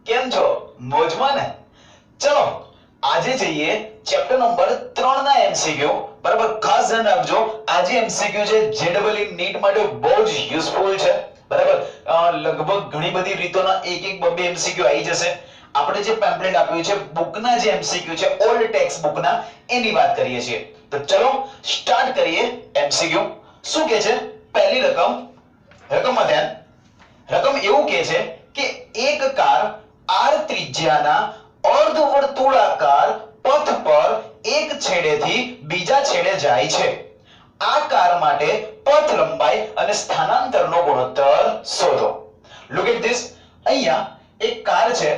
કેમ છો? મોજમાં ને? ચલો આજે જઈએ ચેપ્ટર નંબર 3 ના એમસીક્યુ. બરાબર, ખાસ ધ્યાન રાખજો. આજે એમસીક્યુ છે જેડબલઈ નીટ માટે બહુ જ યુઝફુલ છે. બરાબર, લગભગ ઘણી બધી રીતોના એક બે એમસીક્યુ આવી જશે. આપણે જે પેમ્પલેટ આપ્યું છે બુકના જે એમસીક્યુ છે ઓલ્ડ ટેક્સ્ટ બુકના, એની વાત કરીએ છીએ. તો ચલો સ્ટાર્ટ કરીએ એમસીક્યુ. શું કહે છે? પહેલી રકમમાં ધ્યાન. રકમ એવું કહે છે કે એક કાર r ત્રિજ્યાના અર્ધવર્તુળાકાર પથ પર એક છેડેથી બીજા છેડે જાય છે. આ કાર માટે પથ લંબાઈ અને સ્થાનાંતરનો ગુણોત્તર શોધો. Look at this. અહીંયા એક કાર છે.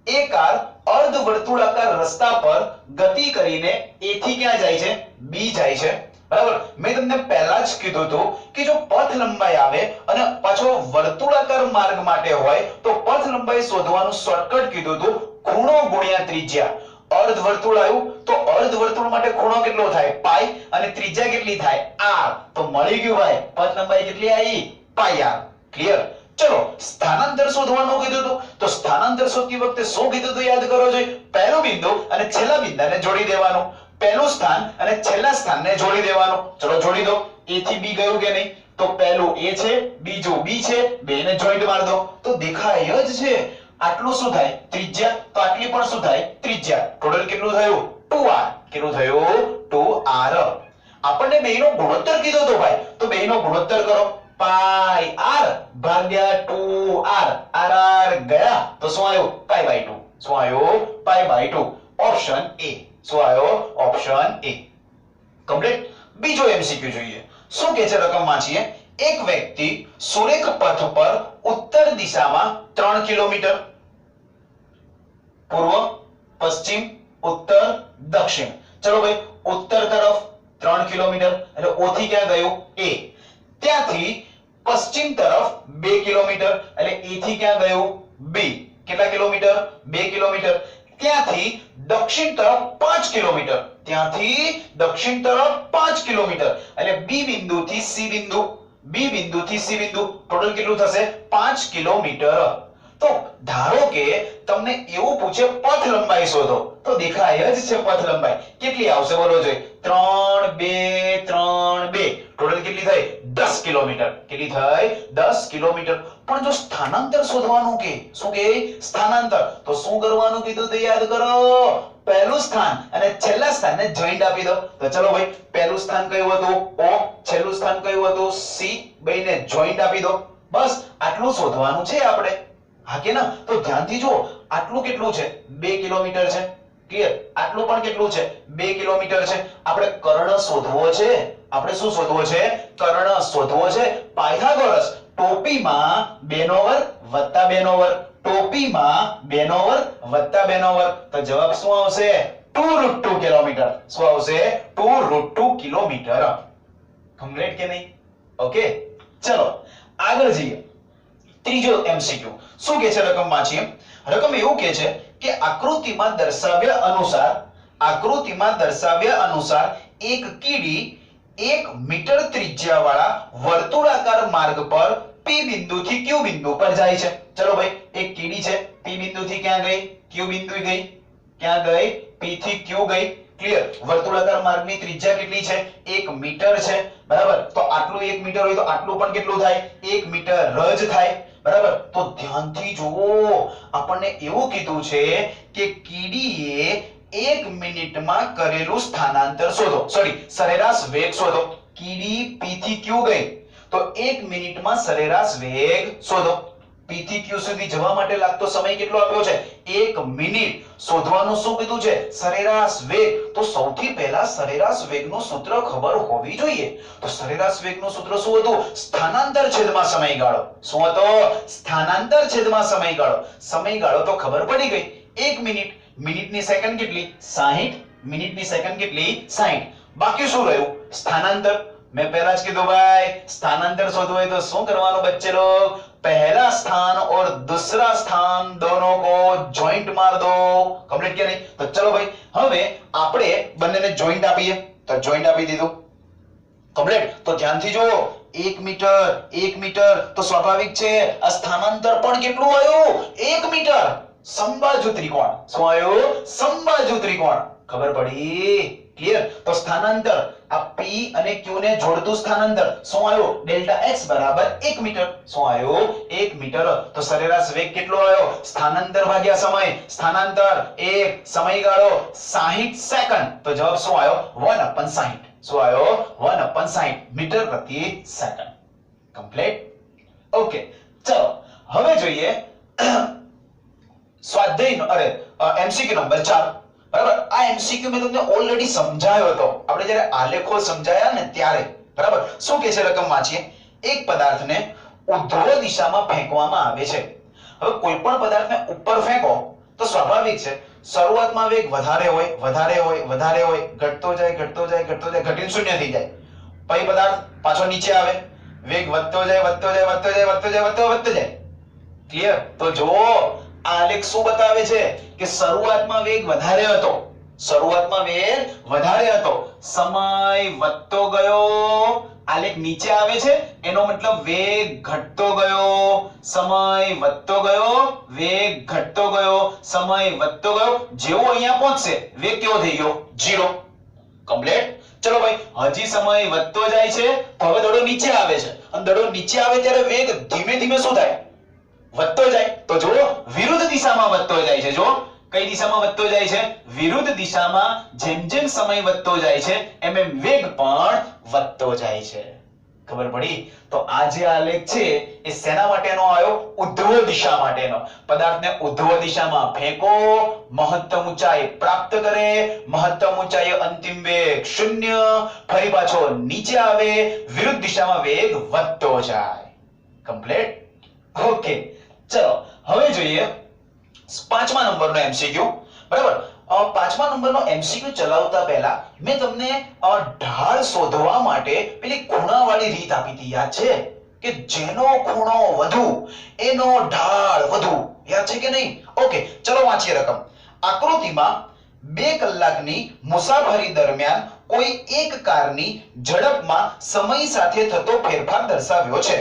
એ કાર અર્ધવર્તુળાકાર રસ્તા પર ગતિ કરીને a થી ક્યાં જાય છે? b જાય છે. બરાબર, મેં તમને પહેલા જ કીધું હતું કે જો પથ લંબાઈ આવે અને પાછો વર્તુળાકાર માર્ગ માટે હોય તો પથ લંબાઈ શોધવાનું શોર્ટકટ કીધું હતું ખૂણો ગુણ્યા ત્રિજ્યા. અર્ધવર્તુળ આવ્યું તો અર્ધવર્તુળ માટે ખૂણો કેટલો થાય? પાઈ, અને ત્રિજ્યા કેટલી થાય? r. તો મળી ગયું ભાઈ, પથ લંબાઈ કેટલી આવી? પાઈ r. ક્લિયર? ચલો સ્થાનાંતર શોધવાનું કીધું હતું. તો સ્થાનાંતર શોધતી વખતે શું કીધું હતું યાદ કરો જોઈએ. પહેલું બિંદુ અને છેલ્લા બિંદુને જોડી દેવાનું. પહેલું સ્થાન અને છેલ્લા સ્થાનને જોડી દેવાનું. ચલો જોડી દો. a થી b ગયું કે નહીં? તો પહેલું a છે, બીજું b છે, બેને જોઈન્ટ માર દો તો દેખાય જ છે. આટલું શું થાય? ત્રિજ્યા. તો આટલી પણ શું થાય? ત્રિજ્યા. ટોટલ કેટલું થયું? 2r. કેટલું થયું? 2r. આપણને બેયનો ગુણોત્તર કીધો તો ભાઈ, તો બેયનો ગુણોત્તર કરો. પાઈ r ભાગ્યા 2r. r ગયા તો શું આવ્યું? Pi by 2. શું આવ્યું? Pi by 2. Option A. શું આવ્યો? Option A. કમ્પ્લીટ. બીજો એમસીક્યુ જોઈએ. શું કહે છે? રકમ વાંચીએ. એક વ્યક્તિ સુરેખ પથ પર ઉત્તર દિશામાં 3 કિલોમીટર, પૂર્વ, પશ્ચિમ, ઉત્તર, દક્ષિણ. ચલો ભાઈ, ઉત્તર તરફ 3 કિલોમીટર એટલે o થી ક્યાં ગયું? a. ત્યાંથી પશ્ચિમ તરફ 2 કિલોમીટર એટલે a થી ક્યાં ગયું? b. કેટલા કિલોમીટર? 2 કિલોમીટર. ત્યાંથી દક્ષિણ તરફ 5 કિલોમીટર. ત્યાંથી દક્ષિણ તરફ 5 કિલોમીટર એટલે b બિંદુથી c બિંદુ, b બિંદુથી c બિંદુ. ટોટલ કેટલું થશે? 5 કિલોમીટર. તો ધારો કે તમને એવું પૂછે પથ લંબાઈ શોધો, તો દેખાય જ છે પથ લંબાઈ. કેટલી આવશે બોલો જોઈએ? 3 2 3 2. ટોટલ કેટલી થઈ? 10 કિલોમીટર. કેટલી થઈ? 10 કિલોમીટર. પણ જો સ્થાનાંતર શોધવાનું કે શું કે? સ્થાનાંતર. તો શું કરવાનું કીધું તો યાદ કરો. પહેલું સ્થાન અને છેલ્લા સ્થાનને જોઈન્ટ આપી દો. તો ચલો ભાઈ, પહેલું સ્થાન કયું હતું? o. છેલ્લું સ્થાન કયું હતું? c. બેયને જોઈન્ટ આપી દો. બસ આટલું શોધવાનું છે આપણે. હા કે ના? તો ધ્યાનથી જુઓ. આટલું કેટલું છે? 2 કિલોમીટર છે. ક્લિયર? આટલું પણ કેટલું છે? 2 કિલોમીટર છે. આપણે કર્ણ શોધવો છે. આપણે શું શોધવો છે? કર્ણ શોધવો છે. પાયથાગોરસ ટોપીમાં 2 નો વર્ગ વત્તા 2 નો વર્ગ. ટોપીમાં 2 નો વર્ગ વત્તા 2 નો વર્ગ. તો જવાબ શું આવશે? 2√2 કિલોમીટર. શું આવશે? 2√2 કિલોમીટર. કમ્પ્લીટ કે નહીં? ઓકે, ચલો આગળ જઈએ. ત્રીજો એમસીક્યુ. શું કહે છે? રકમ વાંચીએ. રકમ એવું કહે છે કે આકૃતિમાં દર્શાવ્યા અનુસાર એક કીડી 1 મીટર ત્રિજ્યાવાળા વર્તુળાકાર માર્ગ પર P બિંદુથી Q બિંદુ પર જાય છે. ચલો ભાઈ, એક કીડી છે. P બિંદુથી ક્યાં ગઈ? Q બિંદુ ગઈ. ક્યાં ગઈ? P થી Q ગઈ. ક્લિયર? વર્તુળાકાર માર્ગની ત્રિજ્યા કેટલી છે? 1 મીટર છે. બરાબર, તો આટલું 1 મીટર હોય તો આટલું પણ કેટલું થાય? 1 મીટર જ થાય. બરાબર, તો ધ્યાનથી જુઓ. આપણને એવું કીધું છે કે કીડીએ 1 મિનિટમાં કરેલું સ્થાનાંતર શોધો. સરેરાશ વેગ શોધો. કીડી P થી Q ગઈ તો 1 મિનિટમાં સરેરાશ વેગ શોધો. P થી Q સુધી જવા માટે લાગતો સમય કેટલો આપ્યો છે? 1 મિનિટ. શોધવાનું શું કીધું છે? સરેરાશ વેગ. તો સૌથી પહેલા સરેરાશ વેગનું સૂત્ર ખબર હોવી જોઈએ. તો સરેરાશ વેગનું સૂત્ર શું હતું? સ્થાનાંતર છેદમાં સમયગાળો. શું હતો? સ્થાનાંતર છેદમાં સમયગાળો. સમયગાળો તો ખબર પડી ગઈ. 1 મિનિટ. મિનિટની સેકન્ડ કેટલી? 60. મિનિટની સેકન્ડ કેટલી? 60. બાકી શું રહ્યું? સ્થાનાંતર. मैं पहला જ કીધું ભાઈ, સ્થાનાંતર શોધવું હોય તો શું કરવાનું बच्चे लोग? पहला स्थान और दूसरा स्थान दोनों को ज्वाइंट मार दो. कंप्लीट किया नहीं? तो चलो भाई, હવે આપણે બંનેને જોઈન્ટ આપીએ. તો જોઈન્ટ આપી દીધું. કમ્પ્લીટ. તો ધ્યાનથી જો. 1 મીટર તો સ્વાભાવિક છે આ સ્થાનાંતર પણ કેટલું આવ્યું? 1 મીટર. સમબાજુ ત્રિકોણ. શું આવ્યું? સમબાજુ ત્રિકોણ. ખબર પડી? ક્લિયર? તો સ્થાનાંતર આ P અને Q ને જોડતું સ્થાનાંતર શું આવ્યું? ડેલ્ટા x બરાબર 1 મીટર. શું આવ્યું? 1 મીટર. તો સરેરાશ વેગ કેટલો આવ્યો? સ્થાનાંતર ભાગ્યા સમય. સ્થાનાંતર 1, સમયગાળો 60 સેકન્ડ. તો જવાબ શું આવ્યો? 1/60. શું આવ્યો? 1/60 મીટર પ્રતિ સેકન્ડ. કમ્પ્લીટ? ઓકે, ચલો હવે જોઈએ સ્વાધ્યાયનો એમસીક્યુ નંબર 4. બરાબર? આ એમસીક્યુ મેં તમને ઓલરેડી સમજાયો હતો. આપણે જ્યારે આલેખો સમજાયા ને ત્યારે. બરાબર? શું કહે છે? રકમ વાંચીએ. એક પદાર્થને ઉધ્ધ્વ દિશામાં ફેંકવામાં આવે છે. હવે કોઈ પણ પદાર્થને ઉપર ફેંકો તો સ્વાભાવિક છે શરૂઆતમાં વેગ વધારે હોય, ઘટતો જાય, ઘટીને શૂન્ય થઈ જાય. પછી પદાર્થ પાછો નીચે આવે, વેગ વધતો જાય. ક્લિયર? તો જો આલેખ શું બતાવે છે કે શરૂઆતમાં વેગ વધારે હતો, સમય વધતો ગયો, આલેખ નીચે આવે છે એનો મતલબ વેગ ઘટતો ગયો, સમય વધતો ગયો, વેગ ઘટતો ગયો, સમય વધતો ગયો. જેવો અહીંયા પહોંચશે વેગ કેવો થઈ ગયો? 0. કમ્પ્લીટ? ચલો ભાઈ, હજી સમય વધતો જાય છે તો હવે દડો નીચે આવે છે, અને દડો નીચે આવે ત્યારે વેગ ધીમે ધીમે શું થાય? વધતો જાય. તો જો વિરુદ્ધ દિશામાં વધતો જાય છે. જો કઈ દિશામાં વધતો જાય છે? વિરુદ્ધ દિશામાં. જેમ જેમ સમય વધતો જાય છે એમ એમ વેગ પણ વધતો જાય છે. ખબર પડી? તો આ જે આલેખ છે એ શેના માટેનો આવ્યો? ઉધ્ધ્વ દિશા માટેનો. પદાર્થને ઉધ્ધ્વ દિશામાં ફેંકો, મહત્તમ ઊંચાઈ પ્રાપ્ત કરે, મહત્તમ ઊંચાઈએ અંતિમ વેગ 0, ફરી પાછો નીચે આવે, વિરુદ્ધ દિશામાં વેગ વધતો જાય. કમ્પ્લીટ? ઓકે, ચલો હવે જોઈએ 5મા નંબરનો એમસીક્યુ. બરાબર? 5મા નંબરનો એમસીક્યુ ચલાવતા પહેલા મેં તમને ઢાળ શોધવા માટે પેલી ખૂણાવાળી રીત આપી હતી. યાદ છે કે જેનો ખૂણો વધુ એનો ઢાળ વધુ? યાદ છે કે નહીં? ઓકે, ચલો વાંચીએ રકમ. આકૃતિમાં 2 કલાકની મુસાફરી દરમિયાન કોઈ એક કારની ઝડપમાં સમય સાથે થતો ફેરફાર દર્શાવ્યો છે.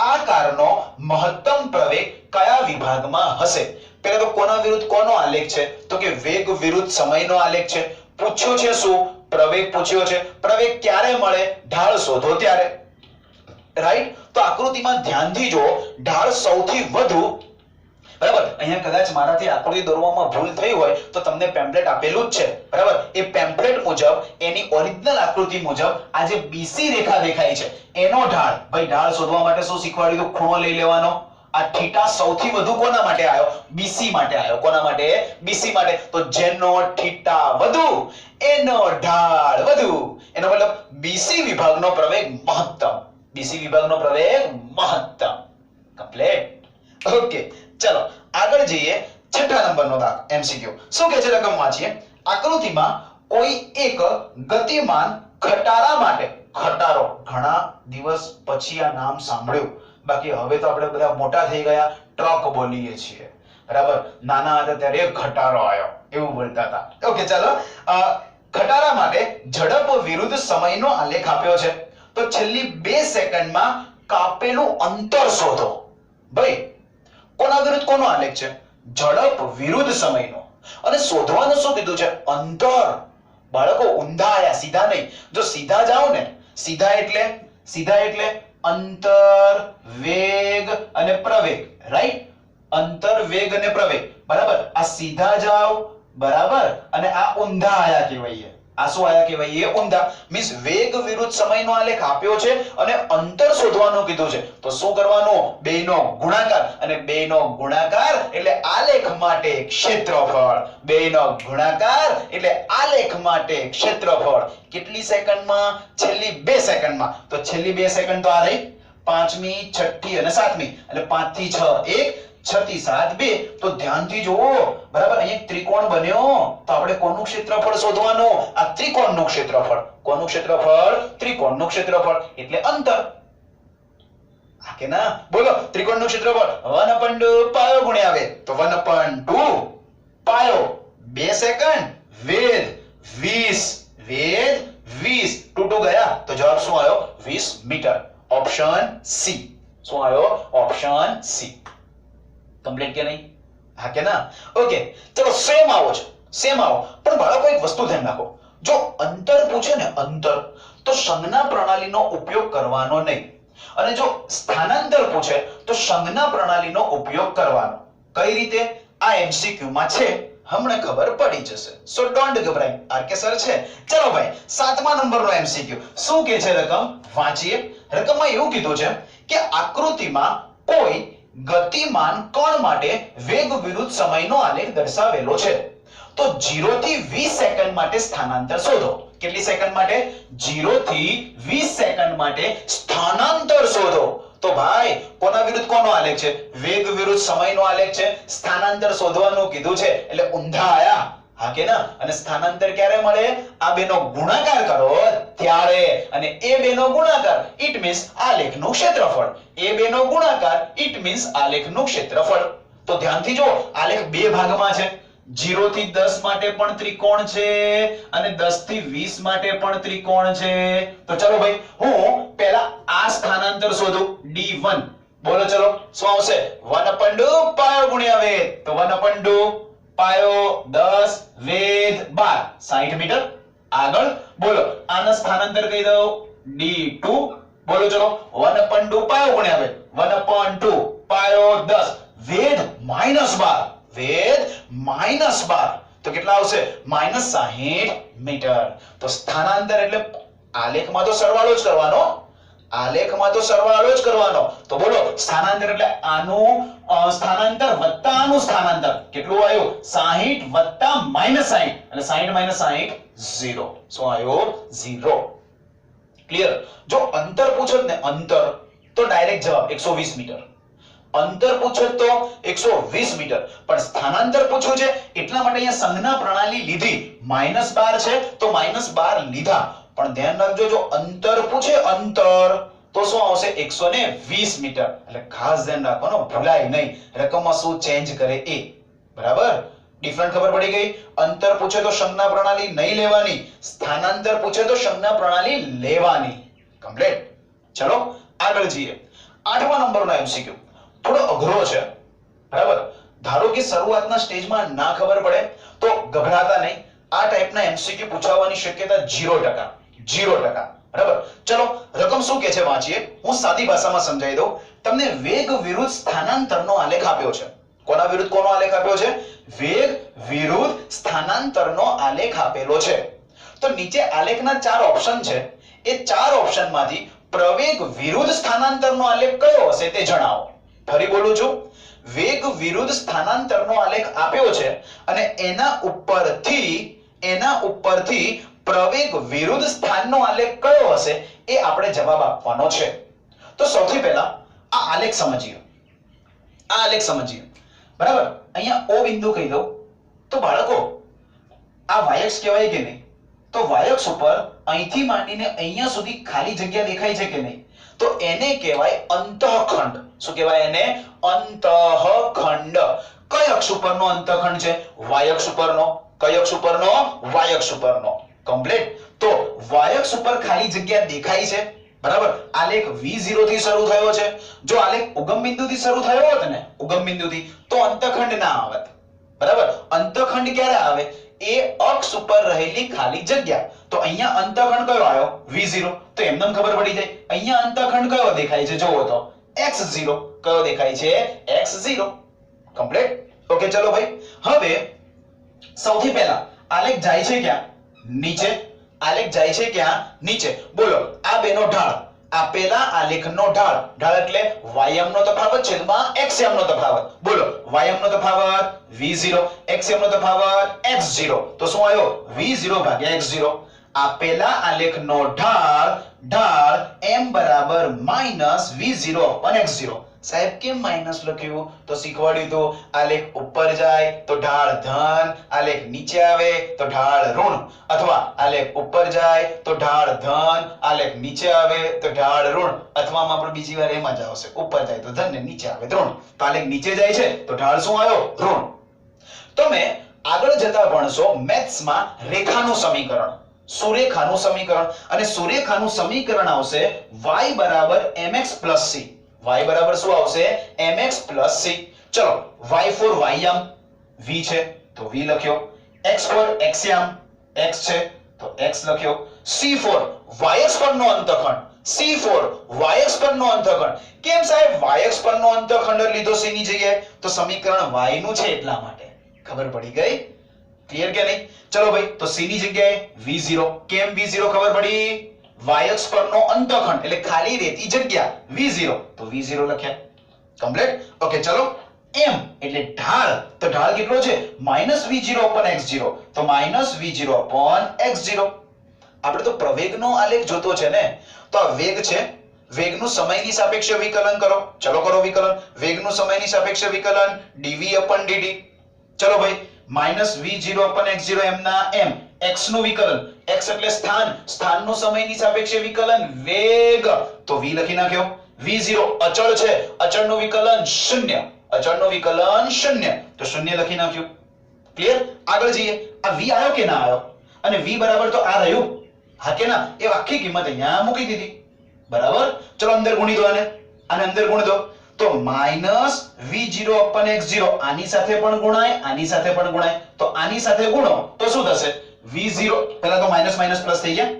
આ કારનો મહત્તમ પ્રવેગ કયા વિભાગમાં હશે? પહેલા તો કોના વિરુદ્ધ કોનો આલેખ છે? તો કે વેગ વિરુદ્ધ સમયનો આલેખ છે. પૂછ્યું છે શું? પ્રવેગ પૂછ્યો છે. પ્રવેગ ક્યારે મળે? ઢાળ શોધો ત્યારે. રાઈટ? તો આકૃતિમાં ધ્યાનથી જો, ઢાળ સૌથી વધુ. બરાબર? અહીંયા કદાચ મારાથી આકૃતિ દોરવામાં ભૂલ થઈ હોય તો તમને પેમ્પલેટ આપેલું જ છે. બરાબર? એ પેમ્પલેટ મુજબ એની ઓરિજિનલ આકૃતિ મુજબ આ જે બીસી રેખા દેખાય છે એનો ઢાળ. ભાઈ, ઢાળ શોધવા માટે શું શીખવાડ્યું? ખૂણો લઈ લેવાનો. આ થીટા સૌથી વધુ કોના માટે આવ્યો? બીસી માટે આવ્યો. કોના માટે? બીસી માટે. તો જેનો થીટા વધુ એનો ઢાળ વધુ. એનો મતલબ બીસી વિભાગનો પ્રવેગ મહત્તમ. બીસી વિભાગનો પ્રવેગ મહત્તમ. કમ્પ્લીટ? ઓકે, ચલો આગળ જઈએ. 6ઠા નંબરનો દાખ એમસીક્યુ. શું કહે છે? રકમ વાંચીએ. આકૃતિમાં કોઈ એક ગતિમાન ખટારા માટે. ખટારો, ઘણા દિવસ પછી આ નામ સાંભળ્યું. બાકી હવે તો આપણે બધા મોટા થઈ ગયા, ટ્રક બોલીએ છીએ. બરાબર? નાના હતા ત્યારે ખટારો આવ્યો એવું બોલતા હતા. ઓકે, ચાલો. ખટારા માટે ઝડપ વિરુદ્ધ સમયનો આલેખ આપ્યો છે. તો છેલ્લી 2 સેકન્ડમાં કાપેલું અંતર શોધો. ભાઈ, કોના વિરુદ્ધ કોનો આલેખ છે? ઝડપ વિરુદ્ધ સમયનો. અને શોધવાનું શું કીધું છે? અંતર. બાળકો ઊંધા આયા, સીધા નહીં. જો સીધા જાઓ ને, સીધા એટલે અંતર, વેગ અને પ્રવેગ. રાઈટ? અંતર, વેગ અને પ્રવેગ. બરાબર? આ સીધા જાઓ, બરાબર, અને આ ઊંધા આયા કહેવાય. આ શું આયા કહેવાય? ઊંધા. મીન્સ વેગ વિરુદ્ધ સમયનો આલેખ આપ્યો છે અને અંતર શોધવાનું કીધું છે. તો શું કરવાનું? બેયનો ગુણાકાર. અને બેયનો ગુણાકાર એટલે આલેખ માટે ક્ષેત્રફળ. બેયનો ગુણાકાર એટલે આલેખ માટે ક્ષેત્રફળ. કેટલી સેકન્ડમાં? છેલ્લી 2 સેકન્ડમાં. તો છેલ્લી 2 સેકન્ડ તો આ રહી 5મી, 6ઠી અને 7મી. એટલે 5 થી 6 1, 6 થી 7 2. તો ધ્યાનથી જુઓ. બરાબર? અહીંયા ત્રિકોણ બન્યો તો આપણે કોનું ક્ષેત્રફળ શોધવાનું? આ ત્રિકોણનું ક્ષેત્રફળ. કોનું ક્ષેત્રફળ? ત્રિકોણનું ક્ષેત્રફળ એટલે અંતર. આ કે ના? બોલો, ત્રિકોણનું ક્ષેત્રફળ 1/2 પાયો ગુણ્યા વેગ. તો 1/2 પાયો 2 સેકન્ડ, વેગ 20, વેગ 20. ટૂટુ ગયા તો જવાબ શું આવ્યો? 20 મીટર. Option C. શું આવ્યો? Option C. કમ્પ્લીટ કે નહીં? હા કે ના? ઓકે, ચલો સેમ આવો છે, સેમ આવો. પણ બાળકો એક વસ્તુ ધ્યાન રાખો, જો અંતર પૂછે ને અંતર, તો સંજ્ઞા પ્રણાલીનો ઉપયોગ કરવાનો નહીં. અને જો સ્થાનાંતર પૂછે તો સંજ્ઞા પ્રણાલીનો ઉપયોગ કરવાનો. કઈ રીતે? આ એમસીક્યુ માં છે, હમણે ખબર પડી જશે. સો ડોન્ટ ગભરાય. આરકે સર છે. ચલો ભાઈ, 7મા નંબરનો એમસીક્યુ શું કહે છે? રકમ વાંચીએ. રકમમાં એવું કીધું છે કે આકૃતિમાં કોઈ ગતિમાન કણ માટે વેગ વિરુદ્ધ સમયનો આલેખ દર્શાવેલો છે. તો 0 થી 20 સેકન્ડ માટે સ્થાનાંતર શોધો. કેટલી સેકન્ડ માટે? 0 થી 20 સેકન્ડ માટે સ્થાનાંતર શોધો. તો ભાઈ કોના વિરુદ્ધ કોનો આલેખ છે? વેગ વિરુદ્ધ સમયનો આલેખ છે. સ્થાનાંતર શોધવાનું કીધું છે એટલે ઊંધા આયા. હા કે ના? અને સ્થાનાંતર ક્યારે મળે? આ બેનો ગુણાકાર કરો ત્યારે. અને એ બેનો ગુણાકાર ઇટ મીન્સ આલેખનું ક્ષેત્રફળ. એ બેનો ગુણાકાર ઇટ મીન્સ આલેખનું ક્ષેત્રફળ. તો ધ્યાનથી જો, આલેખ બે ભાગમાં છે. 0 થી 10 માટે પણ ત્રિકોણ છે અને 10 થી 20 માટે પણ ત્રિકોણ છે. તો ચલો ભાઈ, હું પહેલા આ સ્થાનાંતર શોધું. D1 બોલો. ચલો શું આવશે? 1/2 પાયો ગુણ્યા વેધ. તો 1/2 પાયો 10 વેધ 12, 60 મીટર. આગળ બોલો, આના સ્થાનાંતર કહી દઉં D2. બોલો ચલો, 1/2 પાયો ગુણ્યા વેધ, 1/2 પાયો 10 વેધ -12, વેધ -12. તો કેટલા આવશે? -60 મીટર. તો સ્થાનાંતર એટલે આલેખમાં તો સરવાળો જ કરવાનો. આલેખમાં તો સરવાળો જ કરવાનો. તો બોલો, સ્થાનાંતર એટલે આનું સ્થાનાંતર વત્તા આનું સ્થાનાંતર. કેટલું આવ્યું? 60 વત્તા -60. એટલે 60 - 60 0. શું આવ્યું? 0. ક્લિયર? જો અંતર પૂછો ને અંતર, તો ડાયરેક્ટ જવાબ 120 મીટર. અંતર પૂછો તો 120 મીટર. પણ સ્થાનાંતર પૂછ્યું છે એટલા માટે અહીંયા સંજ્ઞા પ્રણાલી લીધી. -12 છે તો -12 લીધા. પણ ધ્યાન રાખજો, જો અંતર પૂછે અંતર, તો શું આવશે? 120 મીટર. એટલે ખાસ ધ્યાન રાખવાનું, ભૂલાય નહીં. રકમમાં શું ચેન્જ કરે એ. બરાબર? ડિફરન્ટ ખબર પડી ગઈ? અંતર પૂછે તો સંજ્ઞા પ્રણાલી નહીં લેવાની, સ્થાનાંતર પૂછે તો સંજ્ઞા પ્રણાલી લેવાની. કમ્પ્લીટ? ચલો આગળ જઈએ. 8મા નંબરનો એમસીક્યુ થોડો અઘરો છે. બરાબર? ધારો કે શરૂઆતના સ્ટેજમાં ના ખબર પડે તો ગભરાતા નહીં. આ ટાઈપના એમસીક્યુ પૂછાવાની શક્યતા 0%. 0%. બરાબર? ચલો રકમ શું કહે છે વાંચીએ. હું સાદી ભાષામાં સમજાવી દઉં. તમને વેગ વિરુદ્ધ સ્થાનાંતરનો આલેખ આપ્યો છે. કોના વિરુદ્ધ કોનો આલેખ આપ્યો છે? વેગ વિરુદ્ધ સ્થાનાંતરનો આલેખ આપેલો છે. તો નીચે આલેખના 4 ઓપ્શન છે. એ 4 ઓપ્શનમાંથી પ્રવેગ વિરુદ્ધ સ્થાનાંતરનો આલેખ કયો હશે તે જણાવો. ફરી બોલું છું, વેગ વિરુદ્ધ સ્થાનાંતરનો આલેખ આપ્યો છે અને એના ઉપરથી પ્રવેગ વિરુદ્ધ સ્થાનનો આલેખ કયો હશે એ આપણે જવાબ આપવાનો છે. તો સૌથી પહેલા આ આલેખ સમજીએ. આ આલેખ સમજીએ. બરાબર? અહીંયા O બિંદુ કહી દઉં તો બાળકો આ વાયક્ષ કહેવાય કે નહીં? તો વાયક્ષ ઉપર અહીંથી માંડીને અહીંયા સુધી ખાલી જગ્યા દેખાય છે કે નહીં? તો એને કહેવાય અંતઃખંડ. શું કહેવાય એને? અંતઃખંડ. કઈ અક્ષ ઉપરનો અંતઃખંડ છે? વાયક્ષ ઉપરનો. કઈ અક્ષ ઉપરનો? વાયક્ષ ઉપરનો. કમ્પ્લીટ? તો વાયક્ષ ઉપર ખાલી જગ્યા દેખાય છે. બરાબર? આલેખ V0 થી શરૂ થયો છે. જો આલેખ ઉગમ બિંદુથી શરૂ થયો હોત ને, ઉગમ બિંદુથી, તો અંતઃખંડ ના આવત. બરાબર? અંતઃખંડ ક્યારે આવે? એ અક્ષ ઉપર રહેલી ખાલી જગ્યા. તો અહીંયા અંતઃખંડ કયો આવ્યો? V0. તો એમને ખબર પડી જાય. અહીંયા અંતઃખંડ કયો દેખાય છે? જોવો તો X0. કયો દેખાય છે? X0. કમ્પ્લીટ? ઓકે ચલો ભાઈ, હવે સૌથી પહેલા આલેખ જાય છે ક્યાં? નીચે. આલેખ જાય છે ક્યાં? નીચે. બોલો, આ બેનો ઢાળ, આપેલા આલેખનો ઢાળ. ઢાળ એટલે વાયમનો તફાવત છેદમાં xm નો તફાવત. બોલો, વાયમનો તફાવત V0, xm નો તફાવત x0. તો શું આવ્યો? V0 ભાગ્યા x0. આપેલા આલેખનો ઢાળ m બરાબર -V0/x0. સાહેબ કેમ માઈનસ લખ્યું? તો શીખવાડ્યું તો આલેખ ઉપર જાય તો ઢાળ ધન, આલેખ નીચે આવે તો ઢાળ ઋણ, અથવા આલેખ ઉપર જાય તો ઢાળ ધન, આલેખ નીચે આવે તો ઢાળ ઋણ, અથવામાં પણ બીજી વાર એમ જ આવશે, ઉપર જાય તો ધન ને નીચે આવે તો ઋણ. તો આલેખ નીચે જાય છે તો ઢાળ શું આવ્યો? ઋણ. તમે આગળ જતા ભણશો મેથ્સમાં રેખાનું સમીકરણ, સુરેખાનું સમીકરણ, અને સુરેખાનું સમીકરણ આવશે y = mx + c. y બરાબર શું આવશે? mx + c. ચલો y4 y આમ v છે તો v લખ્યો, x4 x આમ x છે તો x લખ્યો, c4 yx પરનો અંતખંડ, c4 yx પરનો અંતખંડ. કેમ સાહેબ yx પરનો અંતખંડ લીધો c ની જગ્યાએ? તો સમીકરણ y નું છે એટલા માટે. ખબર પડી ગઈ? ક્લિયર કે નહીં? ચલો ભાઈ, તો c ની જગ્યાએ v0. કેમ v0 ખબર પડી? yx પરનો અંતખંડ એટલે ખાલી રહેતી જગ્યા v0 તો v0 લખ્યા. કમ્પ્લીટ? ઓકે ચલો m એટલે ઢાળ, તો ઢાળ કેટલો છે? -v0 upon x0 તો -v0 upon x0. આપણે તો પ્રવેગનો આલેખ જોતો છે ને, તો આ વેગ છે, વેગનું સમયની સાપેક્ષે વિકલન કરો. ચલો કરો વિકલન. વેગનું સમયની સાપેક્ષે વિકલન dv upon dt. ચલો ભાઈ, -v0 upon x0 m ના m, x નું વિકલન, x એટલે સ્થાન, સ્થાનનું સમયની સાપેક્ષે વિકલન વેગ તો v લખી નાખ્યો. v0 અચળ છે, અચળનું વિકલન 0, અચળનું વિકલન 0 તો 0 લખી નાખ્યું. ક્લિયર? આગળ જઈએ. આ v આવ્યો કે ના આવ્યો? અને v બરાબર તો આ રહ્યું, હા કે ના? એ આખી કિંમત અહીંયા મૂકી દીધી. બરાબર? ચલો અંદર ગુણી દો, આને અંદર ગુણી દો તો -v0 upon x0 આની સાથે પણ ગુણાય, આની સાથે પણ ગુણાય. તો આની સાથે ગુણો તો શું થશે? v0 પહેલા તો માઈનસ માઈનસ પ્લસ થઈ ગયા,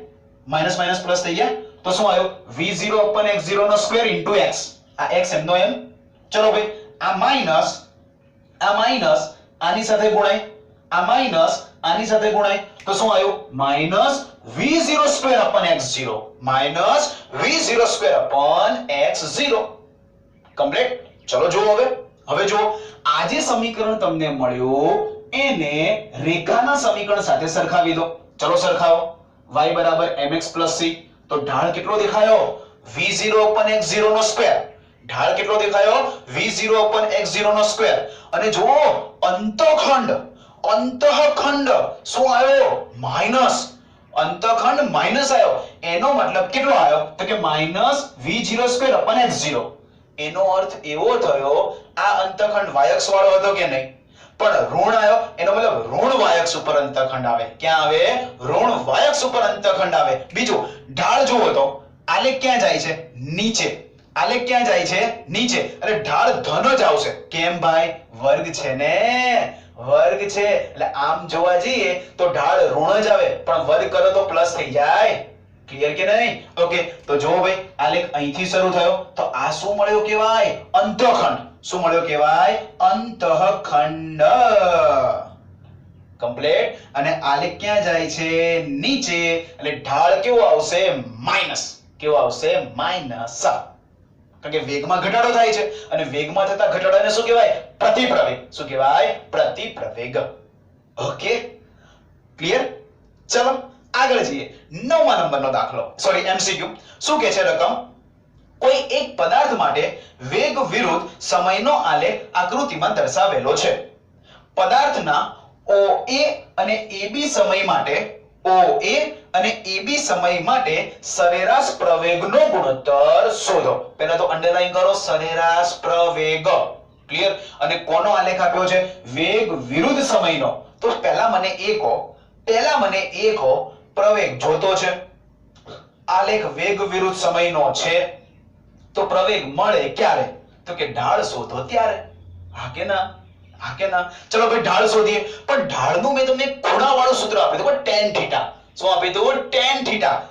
માઈનસ માઈનસ પ્લસ થઈ ગયા તો શું આવ્યું? v0 upon x0 નો સ્ક્વેર ઇન્ટુ x. આ x એમનો એમ. ચલો ભાઈ, આ માઈનસ આની સાથે ગુણાય, આ માઈનસ આની સાથે ગુણાય તો શું આવ્યું? -v0 square upon x0, -v0 square upon x0. Complete? ચલો જુઓ હવે જુઓ, આ જે સમીકરણ તમને મળ્યું એને રેખાના સમીકરણ સાથે સરખાવી દો. ચલો સરખાવો. y બરાબર mx c તો ઢાળ કેટલો દેખાયો? v0 upon x0 નો સ્ક્વેર. ઢાળ કેટલો દેખાયો? v0 upon x0 નો સ્ક્વેર. અને જુઓ અંતખંડ શું આવ્યો? માઈનસ. અંતખંડ માઈનસ આવ્યો, એનો મતલબ કેટલો આવ્યો? તો કે -v0 સ્ક્વેર upon x0. એનો અર્થ એવો થયો આ અંતખંડ yx વાળો હતો કે નહીં, પણ ઋણ આવ્યો, એનો મતલબ ઋણ yx ઉપર અંતખંડ આવે. ક્યાં આવે? ઋણ yx ઉપર અંતખંડ આવે. બીજું ઢાળ જુઓ તો આલેખ ક્યાં જાય છે? નીચે. આલેખ ક્યાં જાય છે? નીચે. એટલે ઢાળ ધન જ આવશે. કેમ ભાઈ? વર્ગ છે ને, વર્ગ છે એટલે આમ જોવા જઈએ તો ઢાળ ઋણ જ આવે, પણ વર્ગ કરો તો પ્લસ થઈ જાય. ક્લિયર કે નહીં? ઓકે, તો જો ભાઈ આલેખ અહીંથી શરૂ થયો તો આ શું મળ્યો કહેવાય? અંતખંડ. શું મળ્યો કહેવાય? અંતઃખંડ. કમ્પ્લીટ? અને આલેખ ક્યાં જાય છે? નીચે. એટલે ઢાળ કેવો આવશે? માઈનસ. કેવો આવશે? માઈનસ. કારણ કે વેગમાં ઘટાડો થાય છે અને વેગમાં થતા ઘટાડાને શું કહેવાય? પ્રતિપ્રવેગ. શું કહેવાય? પ્રતિપ્રવેગ. Okay, clear? ચલો આગળ જઈએ. 9મા નંબરનો દાખલો, સોરી MCQ. શું કહે છે રકમ? કોઈ એક પદાર્થ માટે વેગ વિરુદ્ધ સમયનો આલેખ આકૃતિમાં દર્શાવેલો છે. પદાર્થના OA અને AB સમય માટે, OA અને AB સમય માટે સરેરાશ પ્રવેગનો ગુણોત્તર શોધો. પહેલા તો અંડરલાઈન કરો, સરેરાશ પ્રવેગ. ક્લિયર? અને કોનો આલેખ આપ્યો છે? વેગ વિરુદ્ધ સમયનો. તો પહેલા મને એ કહો પ્રવેગ જોતો છે, આલેખ વેગ વિરુદ્ધ સમયનો છે, તો પ્રવેગ મળે ક્યારે? તો કે ઢાળ શોધો ત્યારે. હા કે ના? હા કે ના? ચલો ભાઈ ઢાળ શોધીએ, પણ ઢાળનું મેં તમને ખૂણાવાળું સૂત્ર આપ્યું હતું, tan θ. શું આપ્યું હતું? tan θ.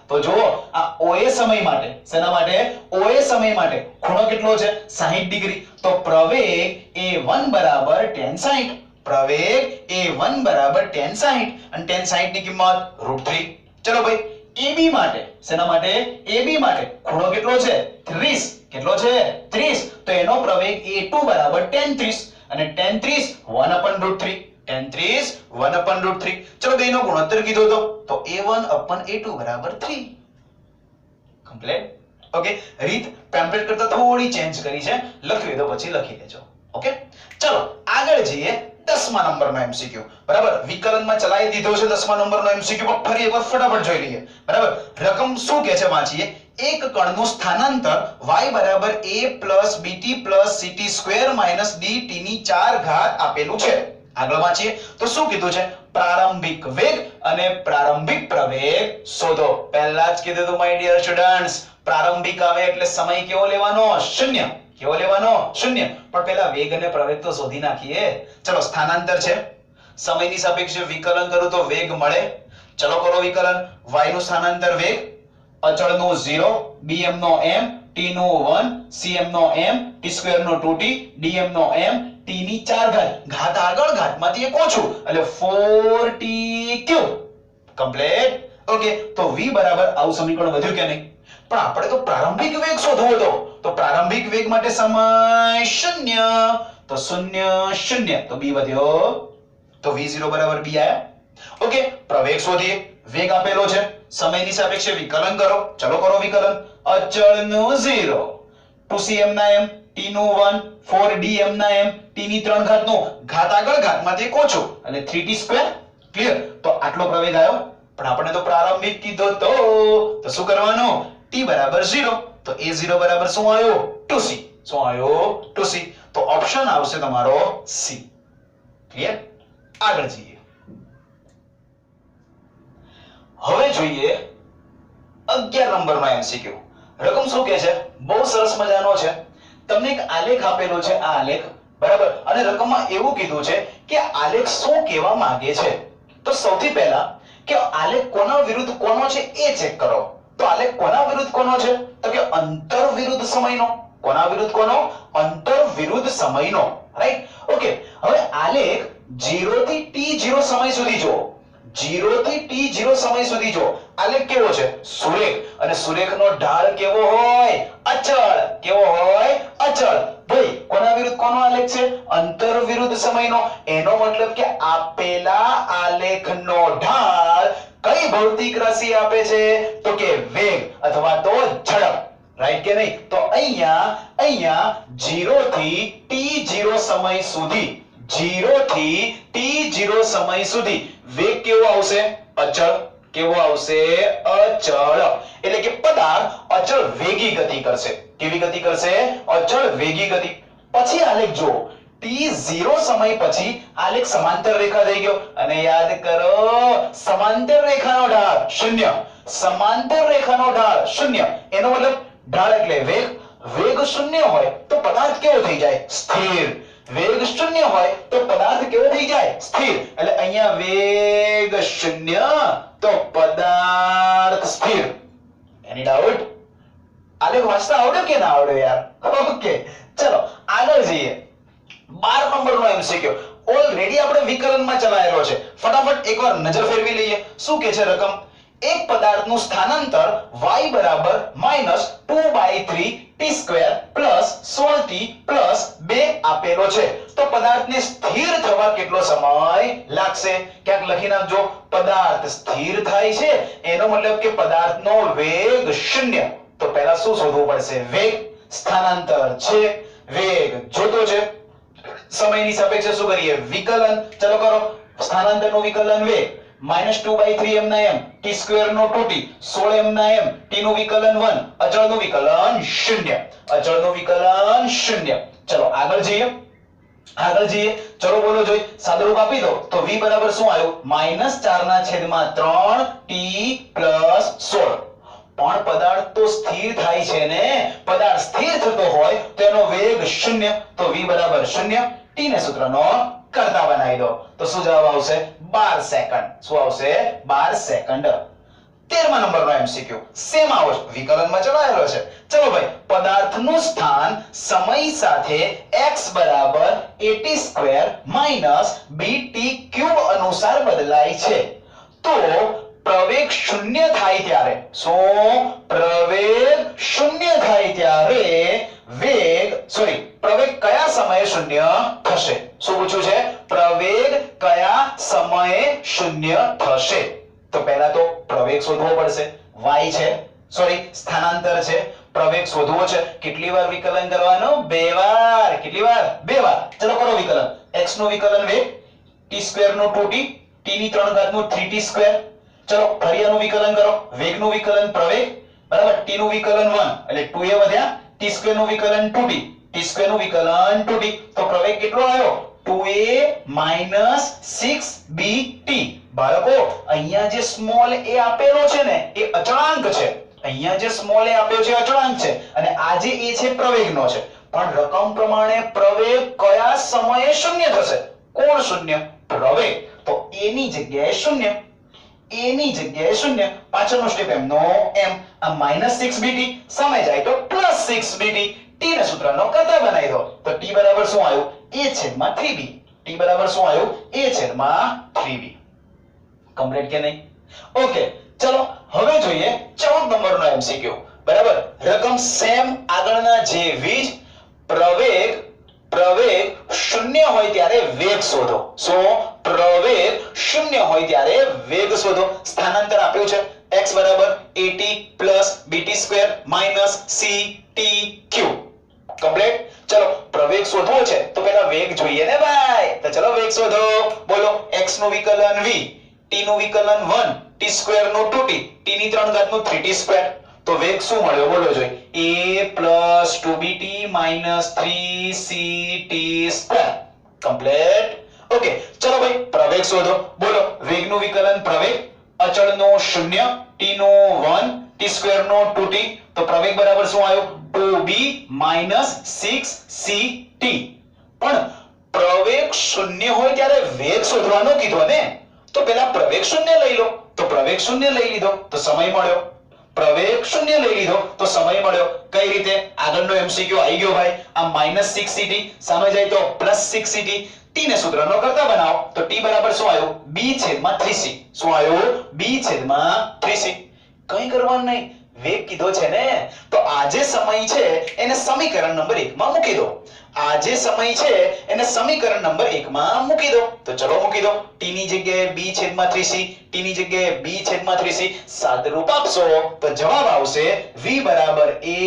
તો જુઓ આ OA સમય માટે, શેના માટે? OA સમય માટે ખૂણો કેટલો છે? 60 ડિગ્રી. તો પ્રવેગ A1 બરાબર tan 60. પ્રવેગ A1 બરાબર tan 60 અને tan 60 ની કિંમત √3. ચલો ભાઈ AB માટે, શેના માટે? AB માટે ખૂણો કેટલો છે? 30. કેટલો છે? 30. તો એનો પ્રવેગ A2 બરાબર tan 30 અને tan 30 1 upon √3. tan 30 1 upon √3. ચલો બેનો ગુણોત્તર કીધો તો A1 upon A2 બરાબર 3. કમ્પ્લીટ? ઓકે, રીત પેમ્પલેટ કરતા થોડી ચેન્જ કરી છે, લખવી તો પછી લખી દેજો. ઓકે, ચલો આગળ જઈએ. 10મા નંબરનો MCQ. બરાબર? વિકલનમાં ચલાવી દીધો છે 10મા નંબરનો MCQ, પણ ફરી એકવાર ફટાફટ જોઈ લઈએ. બરાબર? રકમ શું કહે છે વાંચીએ. એક કણનું સ્થાનાંતર y બરાબર a + bt + ct² - dt ની 4 ઘાત આપેલું છે. આગળ વાંચીએ તો શું કીધું છે? પ્રારંભિક વેગ અને પ્રારંભિક પ્રવેગ શોધો. પહેલા જ કીધું હતું માય ડિયર સ્ટુડન્ટ્સ, પ્રારંભિક આવે એટલે સમય કેવો લેવાનો? 0. કેવો લેવાનો શૂન્ય પણ પહેલા વેગ અને પ્રવેગ તો શોધી નાખીએ ચલો સ્થાનાંતર છે સમયની સાપેક્ષે વિકલન કરું તો વેગ મળે ચલો કરો વિકલન y નું સ્થાનાંતર વેગ અચળ નું 0 bm નો m t નું 1 cm નો m t² નો 2t dm નો m t ની 4 ઘાત ઘાત આગળ ઘાતમાંથી એક ઓછું એટલે 4t³ કમ્પ્લીટ ઓકે તો v બરાબર આવું સમીકરણ વધ્યું કે નહીં પણ આપણે તો પ્રારંભિક વેગ શોધવો હતો તો પ્રારંભિક વેગ માટે સમય 0 તો 0 0 તો b વધ્યો તો v0 બરાબર b આયા ઓકે પ્રવેગ શોધીએ વેગ આપેલો છે સમયની સાપેક્ષે વિકલન કરો ચલો કરો વિકલન અચળ નું 0 2cm ના m t નું 1 4dm ના m t ની 3 ઘાત નું ઘાત આગળ ઘાતમાંથી એક ઓછું એટલે 3t² ક્લિયર તો આટલો પ્રવેગ આવ્યો પણ આપણે તો પ્રારંભિક કીધો તો શું કરવાનું t બરાબર 0 તો a0 બરાબર શું આવ્યો 2c શું આવ્યો 2c તો ઓપ્શન આવશે તમારો c ક્લિયર આગળ જઈએ હવે જોઈએ 11 નંબરનો એમસીક્યુ રકમ શું કહે છે બહુ સરસ મજાનો છે તમને એક આલેખ આપેલો છે આ આલેખ બરાબર અને રકમમાં એવું કીધું છે કે આલેખ શું કહેવા માંગે છે તો સૌથી પહેલા કે આલેખ કોના વિરુદ્ધ કોનો છે એ ચેક કરો તો આલેખ કોના વિરુદ્ધ કોનો છે તો કે અંતર વિરુદ્ધ સમયનો કોના વિરુદ્ધ કોનો અંતર વિરુદ્ધ સમયનો રાઈટ ઓકે હવે આલેખ 0 થી t0 સમય સુધી જો 0 થી t0 સમય સુધી જો આલેખ કેવો છે સુરેખ અને સુરેખનો ઢાળ કેવો હોય અચળ કેવો હોય અચળ ભાઈ કોના વિરુદ્ધ કોનો આલેખ છે અંતર વિરુદ્ધ સમયનો એનો મતલબ કે આપેલા આલેખનો ઢાળ કઈ ભૌતિક રાશિ આપે છે તો કે વેગ અથવા તો ઝડપ રાઈટ કે નહીં તો અહીંયા 0 થી t0 સમય સુધી 0 થી t0 સમય સુધી વેગ કેવો આવશે અચળ કેવો આવશે અચળ એટલે કે પદાર્થ અચળ વેગી ગતિ કરશે કેવી ગતિ કરશે અચળ વેગી ગતિ પછી આલેખ જો t0 સમય પછી આલેખ સમાંતર રેખા થઈ ગયો અને યાદ કરો સમાંતર રેખાનો ઢાળ 0 સમાંતર રેખાનો ઢાળ 0 એનો મતલબ ઢાળ એટલે વેગ 0 હોય તો પદાર્થ કેવો થઈ જાય સ્થિર વેગ 0 હોય તો પદાર્થ કેવો થઈ જાય સ્થિર એટલે અહીંયા વેગ 0 તો પદાર્થ સ્થિર એની ડાઉટ આલેખ વાંચતા આવડ્યો કે ના આવડ્યો યાર ઓકે ચલો આગળ જઈએ 12 નંબરનો એમસીક્યુ ઓલરેડી આપણે વિકલનમાં ચલાયેલો છે ફટાફટ એકવાર નજર ફેરવી લઈએ શું કહે છે રકમ એક પદાર્થનું સ્થાનાંતર y બરાબર -2/3 t² + 16t + 2 આપેલો છે તો પદાર્થને સ્થિર થવા કેટલો સમય લાગશે ક્યાંક લખી નાખજો પદાર્થ સ્થિર થાય છે એનો મતલબ કે પદાર્થનો વેગ 0 તો પહેલા શું શોધવું પડશે વેગ સ્થાનાંતર છે વેગ જોતો છે સમયની સાપેક્ષે શું કરીએ વિકલન ચલો કરો સ્થાનાંતરનું વિકલન વેગ -2/3m ના m t² નો 2t 16m ના m t નું વિકલન 1 અચળનું વિકલન 0 અચળનું વિકલન 0 ચલો આગળ જઈએ ચલો બોલો જોઈ સાદુરૂપ આપી દો તો v બરાબર શું આવ્યું -4/3 t + 16 પણ પદાર્થ તો સ્થિર થાય છે ને પદાર્થ સ્થિર થતો હોય તેનો વેગ 0 તો v બરાબર 0 t ને સૂત્રનો કરતા બનાવી દો તો શું જવાબ આવશે 12 સેકન્ડ શું આવશે 12 સેકન્ડ 13મા નંબરનો એમસીક્યુ સેમ આવો વિકલનમાં ચલાયેલો છે ચલો ભાઈ પદાર્થનું સ્થાન સમય સાથે x બરાબર at² - bt³ અનુસાર બદલાય છે તો પ્રવેગ 0 થાય ત્યારે શું પ્રવેગ 0 થાય ત્યારે પ્રવેગ કયા સમયે 0 થશે શું પૂછ્યું છે પ્રવેગ કયા સમયે 0 થશે તો પહેલા તો પ્રવેગ શોધવો પડશે y છે સ્થાનાંતર છે પ્રવેગ શોધવો છે કેટલી વાર વિકલન કરવાનું બે વાર કેટલી વાર બે વાર ચલો કરો વિકલન x નું વિકલન વેગ t² નો 2t t ની 3 ઘાત નું 3t². ચલો ફરિયાનું વિકલન કરો વેગનું વિકલન પ્રવેગ બરાબર t નું વિકલન 1 એટલે 2a વધ્યા t² નું વિકલન 2t t² નું વિકલન 2t તો પ્રવેગ કેટલો આવ્યો 2a - 6bt. બાળકો અહીંયા જે સ્મોલ a આપેલો છે ને એ અચળાંક છે અહીંયા જે સ્મોલ a આપ્યો છે અચળાંક છે અને આ જે a છે પ્રવેગનો છે પણ રકમ પ્રમાણે પ્રવેગ કયા સમયે શૂન્ય થશે? કોણ શૂન્ય? પ્રવેગ. તો a ની જગ્યાએ શૂન્ય, a ની જગ્યાએ શૂન્ય, પાછળનો સ્ટેપ એમનો એમ. આ -6bt સામે જાય તો +6bt. t ને સૂત્રનો કરતા બનાવી દો તો t બરાબર શું આવ્યું? a/3b. t બરાબર શું આવ્યું? a/3b. કમ્પ્લીટ કે નહીં? ઓકે, ચલો હવે જોઈએ 14 નંબરનો એમસીક્યુ. બરાબર, રકમ સેમ આગળના જેવી જ. પ્રવેગ શૂન્ય હોય ત્યારે વેગ શોધો. સો પ્રવેગ શૂન્ય હોય ત્યારે વેગ શોધો. સ્થાનાંતર આપ્યું છે x બરાબર at + bt² - ctq. કમ્પ્લીટ. ચલો પ્રવેગ શોધવો છે તો પહેલા વેગ જોઈએ ને ભાઈ. તો ચલો વેગ શોધો. બોલો, x નું વિકલન v, t નું વિકલન 1, t² નું 2t, t ની 3 ઘાત નું 3t². તો વેગ શું મળ્યો બોલો જોઈ? a + 2bt - 3ct². Complete. Okay, ચલો ભાઈ પ્રવેગ શોધો. બોલો, વેગનું વિકલન પ્રવેગ, અચળનો 0, t નો 1, t² નો 2t. તો પ્રવેગ બરાબર શું આવ્યું? 2b - 6ct. પણ પ્રવેગ શૂન્ય હોય ત્યારે વેગ શોધવાનો કીધો ને, તો પેલા પ્રવેગ શૂન્ય લઈ લો. તો પ્રવેગ શૂન્ય લઈ લીધો તો સમય મળ્યો. પ્રવેગ શૂન્ય લઈ લીધો તો સમય મળ્યો. કઈ રીતે? આગળનો એમસીક્યુ આવી ગયો ભાઈ. આ -6ct સામે જાય તો +6ct. t ને સૂત્રનો કરતા બનાવો તો t બરાબર શું આવ્યું? b/3c. શું આવ્યું? b/3c. કંઈ કરવાનું નહીં, વેગ કીધો છે ને, તો આ જે સમય છે એને સમીકરણ નંબર 1 માં મૂકી દો. આ જે સમય છે એને સમીકરણ નંબર 1 માં મૂકી દો. તો ચલો મૂકી દો. t ની જગ્યાએ b/3c, t ની જગ્યાએ b/3c. સાદરૂપ આપશો તો જવાબ આવશે v બરાબર a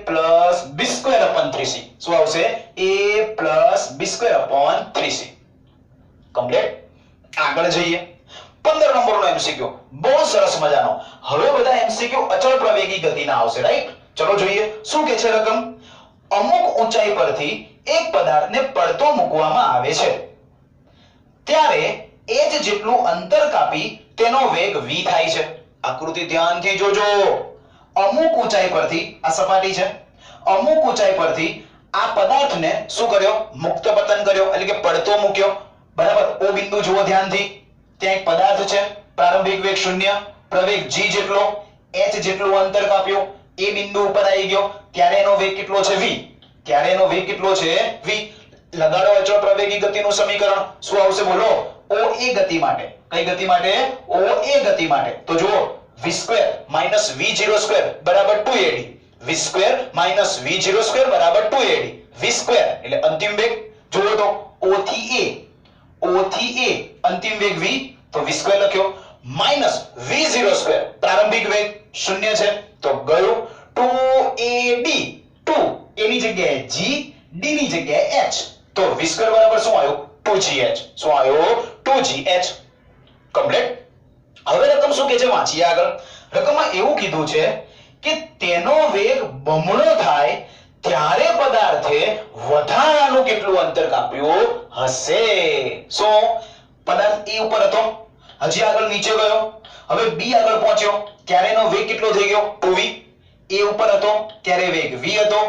+ b²/3c. શું આવશે? a + b²/3c. કમ્પ્લીટ. આગળ જઈએ 15 નંબરનો એમસીક્યુ. બહુ સરસ મજાનો. હવે બધા એમસીક્યુ અચળ પ્રવેગી ગતિના આવશે, રાઈટ? ચલો જોઈએ શું કહે છે રકમ. અમુક ઊંચાઈ પરથી એક પદાર્થને પડતો મૂકવામાં આવે છે ત્યારે h જેટલું અંતર કાપી તેનો વેગ v થાય છે. આકૃતિ ધ્યાનથી જોજો. અમુક ઊંચાઈ પરથી, આ સપાટી છે, અમુક ઊંચાઈ પરથી આ પદાર્થને શું કર્યો? મુક્ત પતન કર્યો, એટલે કે પડતો મૂક્યો. બરાબર, o બિંદુ જુઓ ધ્યાનથી. ત્યાં એક પદાર્થ છે, પ્રારંભિક વેગ 0, પ્રવેગ g જેટલો, h જેટલું અંતર કાપ્યું, એ બિંદુ ઉપર આવી ગયો ત્યારે એનો વેગ કેટલો છે? v. ત્યારે એનો વેગ કેટલો છે? v. લગાડો અચળ પ્રવેગી ગતિનું સમીકરણ. શું આવશે બોલો? oa ગતિ માટે. કઈ ગતિ માટે? oa ગતિ માટે. તો જુઓ, v² - v02 બરાબર 2ad. v² - v02 બરાબર 2ad. v² એટલે અંતિમ વેગ. જુઓ તો o થી a અંતિમ વેગ v, તો v² લખ્યો, -v02 પ્રારંભિક વેગ 0 છે તો ગયો 2ad. 2 a ની જગ્યાએ g, d ની જગ્યાએ h. તો v² બરાબર શું આવ્યું? 2gh. શું આવ્યું? 2gh. કમ્પ્લીટ. હવે રકમ શું કહે છે વાંચીએ આગળ. રકમમાં એવું કીધું છે કે તેનો વેગ બમણો થાય ત્યારે પદાર્થે વધારાનું કેટલું અંતર કાપ્યું હશે? શું? પદાર્થ a ઉપર હતો, હજી આગળ નીચે ગયો, હવે b આગળ પહોંચ્યો ત્યારે એનો વેગ કેટલો થઈ ગયો? 2v. a ઉપર હતો ત્યારે વેગ v હતો,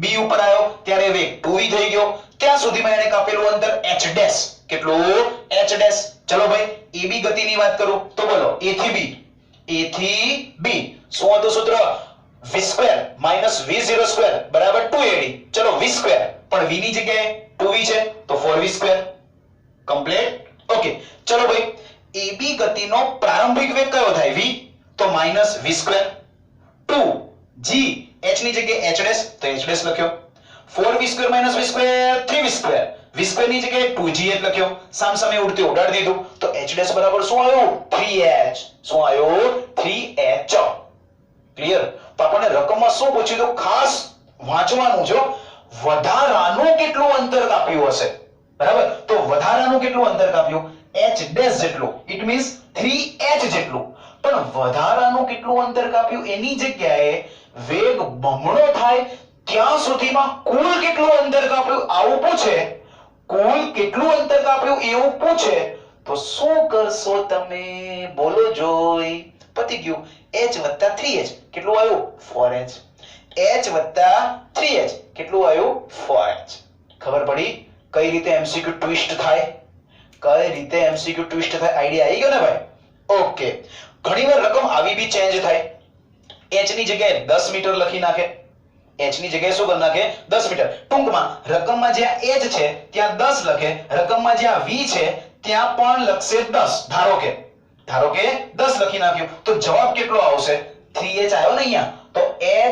b ઉપર આવ્યો ત્યારે વેગ 2v થઈ ગયો. ત્યાં સુધીમાં એને કાપેલું અંતર h'. કેટલું? h'. ચલો ભાઈ ab ગતિની વાત કરું તો બોલો, a થી b. a થી b શું હતું સૂત્ર? v² - v02 બરાબર 2ad. ચલો v², પણ v ની જગ્યાએ 2v છે તો 4v². કમ્પ્લીટ. ઓકે, ચલો ભાઈ ab ગતિનો પ્રારંભિક વેગ કયો થાય? v. તો -v². 2g h ની જગ્યાએ h' તો h' લખ્યો. 4v² - v², 3v². v² ની જગ્યાએ 2gh લખ્યો. સામસામે ઉડતી ઉડાડી દીધું તો h' બરાબર શું આવ્યું? 3h. શું આવ્યું? 3h. ક્લિયર? તો આપણને રકમમાં શું પૂછ્યું તો ખાસ વાંચવાનું છે. વધારાનું કેટલું અંતર કાપ્યું હશે? બરાબર, તો વધારાનું કેટલું અંતર કાપ્યું? h' જેટલું. ઇટ મીન્સ 3h જેટલું. પણ વધારાનું કેટલું અંતર કાપ્યું એની જગ્યાએ વેગ બમણો થાય ત્યાં સુધીમાં કુલ કેટલું અંતર કાપ્યું આવું પૂછે, કુલ કેટલું અંતર કાપ્યું એવું પૂછે તો શું કરશો તમે? બોલો જોઈ. પતી ગયું. h + 3h કેટલું આવ્યું? 4h. h + 3h કેટલું આવ્યું 4h. ખબર પડી કઈ રીતે એમસીક્યુ ટ્વિસ્ટ થાય? કઈ રીતે એમસીક્યુ ટ્વિસ્ટ થાય? આઈડિયા આવી ગયો ને ભાઈ? ઓકે. ઘણીવાર રકમ આવી બી ચેન્જ થાય. h ની જગ્યાએ 10 મીટર લખી નાખે. h ની જગ્યાએ શું કરી નાખે? 10 મીટર. ટૂંકમાં રકમમાં જ્યાં h છે ત્યાં 10 લખે, રકમમાં જ્યાં v છે ત્યાં પણ લખશે 10. ધારો કે 10 લખી નાખ્યું તો જવાબ કેટલો આવશે? 3h આવ્યો ને અહીંયા. તો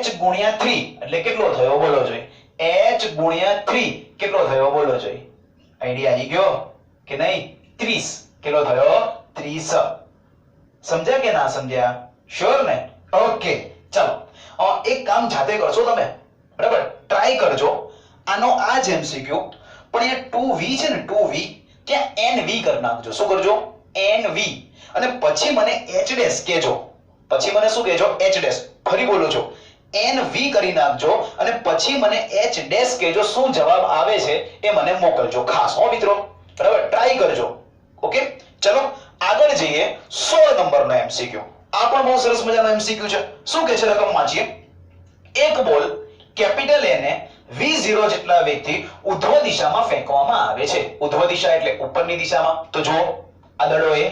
h ગુણ્યા 3 એટલે કેટલો થયો બોલો જોઈએ? h ગુણ્યા 3 કેટલો થયો બોલો જોઈએ? આઈડિયા આવી ગયો કે નહીં? 30. કેટલો થયો? 30. સમજ્યા કે ના સમજ્યા? શ્યોર ને? ઓકે ચાલો એક કામ જાતે કરશો તમે, બરાબર? ટ્રાય કરજો આનો આ જ એમસીક્યુ, પણ એ 2v છે ને 2v ત્યાં nv કરી નાખજો. શું કરજો? nv. અને પછી મને h ડેશ કહેજો. પછી મને શું કહેજો? h dash. ફરી બોલું છું, nv કરી નાખજો અને પછી મને h ડેશ કહેજો. શું જવાબ આવે છે એ મને મોકલજો ખાસ હો મિત્રો, બરાબર? ટ્રાય કરજો. ઓકે ચલો આગળ જઈએ. 16 નંબરનો એમસીક્યુ. આ પણ બહુ સરસ મજાનો એમસીક્યુ છે. શું કહે છે? રકમ વાંચીએ. એક બોલ કેપિટલ A ને v0 જેટલા વેગથી ઉધ્વ દિશામાં ફેંકવામાં આવે છે. ઉધ્વ દિશા એટલે ઉપરની દિશામાં. તો જુઓ આ દડો એ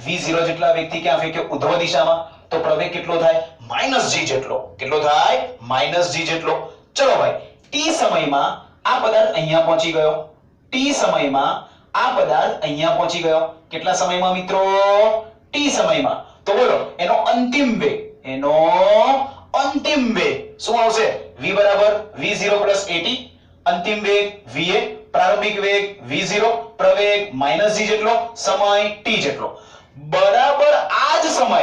v0 જેટલા વેગથી ક્યાં ફેંક્યો? ઉધ્વ દિશામાં. તો પ્રવેગ કેટલો થાય? -g જેટલો. કેટલો થાય? -g જેટલો. ચલો ભાઈ, t સમયમાં આ પદાર્થ અહીંયા પહોંચી ગયો. t સમયમાં આ પદાર્થ અહીંયા પહોંચી ગયો. કેટલા સમયમાં મિત્રો? t સમયમાં. તો બોલો એનો અંતિમ વેગ, એનો અંતિમ વેગ શું આવશે? v બરાબર v0 + at. અંતિમ વેગ va, પ્રારંભિક વેગ v0, પ્રવેગ -g જેટલો, સમય t જેટલો. બરાબર આ જ સમય,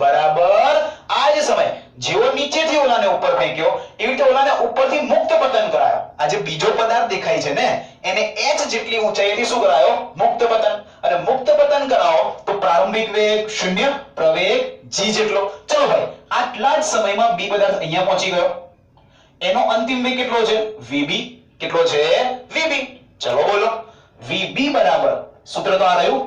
બરાબર આ જ સમય જેવો નીચેથી ઓલાને ઉપર ફેંક્યો એવી રીતે ઓલાને ઉપરથી મુક્ત પતન કરાયો. આ જે બીજો પદાર્થ દેખાય છે ને એને h જેટલી ઊંચાઈથી શું કરાયો? મુક્ત પતન. અને મુક્ત પતન કરાવો તો પ્રારંભિક વેગ 0, પ્રવેગ g જેટલો. ચલો ભાઈ, આટલા જ સમયમાં b પદાર્થ અહીંયા પહોંચી ગયો. એનો અંતિમ વેગ કેટલો છે? vb. કેટલો છે? vb. ચલો બોલો vb બરાબર સૂત્ર તો આ રહ્યું,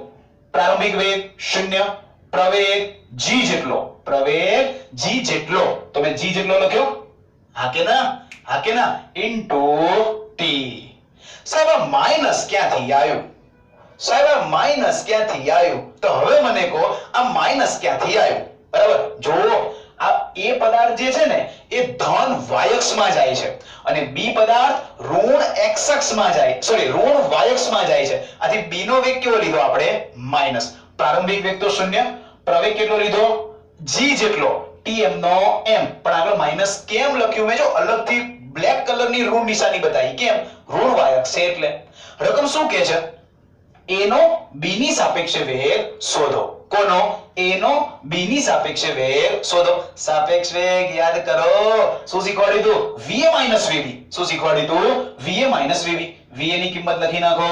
પ્રારંભિક વેગ 0, પ્રવેગ g જેટલો, પ્રવેગ g જેટલો. તો મેં g જેટલો લખ્યો. હા કે ના? હા કે ના? Into t. સાહેબ માઈનસ ક્યાંથી આવ્યું? સાહેબ માઈનસ ક્યાંથી આવ્યું? તો હવે મને કહો આ માઈનસ ક્યાંથી આવ્યું? બરાબર જુઓ, આ a પદાર્થ જે છે ને એ ધન y અક્ષમાં જાય છે અને b પદાર્થ ઋણ x અક્ષમાં જાય, સોરી ઋણ y અક્ષમાં જાય છે. આથી b નો વેગ કેવો લીધો આપણે? માઈનસ. પ્રારંભિક વેગ તો 0, પ્રવેગ કેટલો લીધો? g જેટલો, tm નો m. પણ આગળ માઈનસ કેમ લખ્યું? મેં જો અલગથી બ્લેક કલરની ઋણ નિશાની બતાવી. કેમ? ઋણ y અક્ષ છે એટલે. રકમ શું કહે છે? a નો b ની સાપેક્ષે વેગ શોધો. કોનો? a નો b ની સાપેક્ષે વેગ શોધો. સાપેક્ષ વેગ યાદ કરો. શું શીખવાડ્યું તું? va vb. શું શીખવાડ્યું તું? va vb. va ની કિંમત લખી નાખો,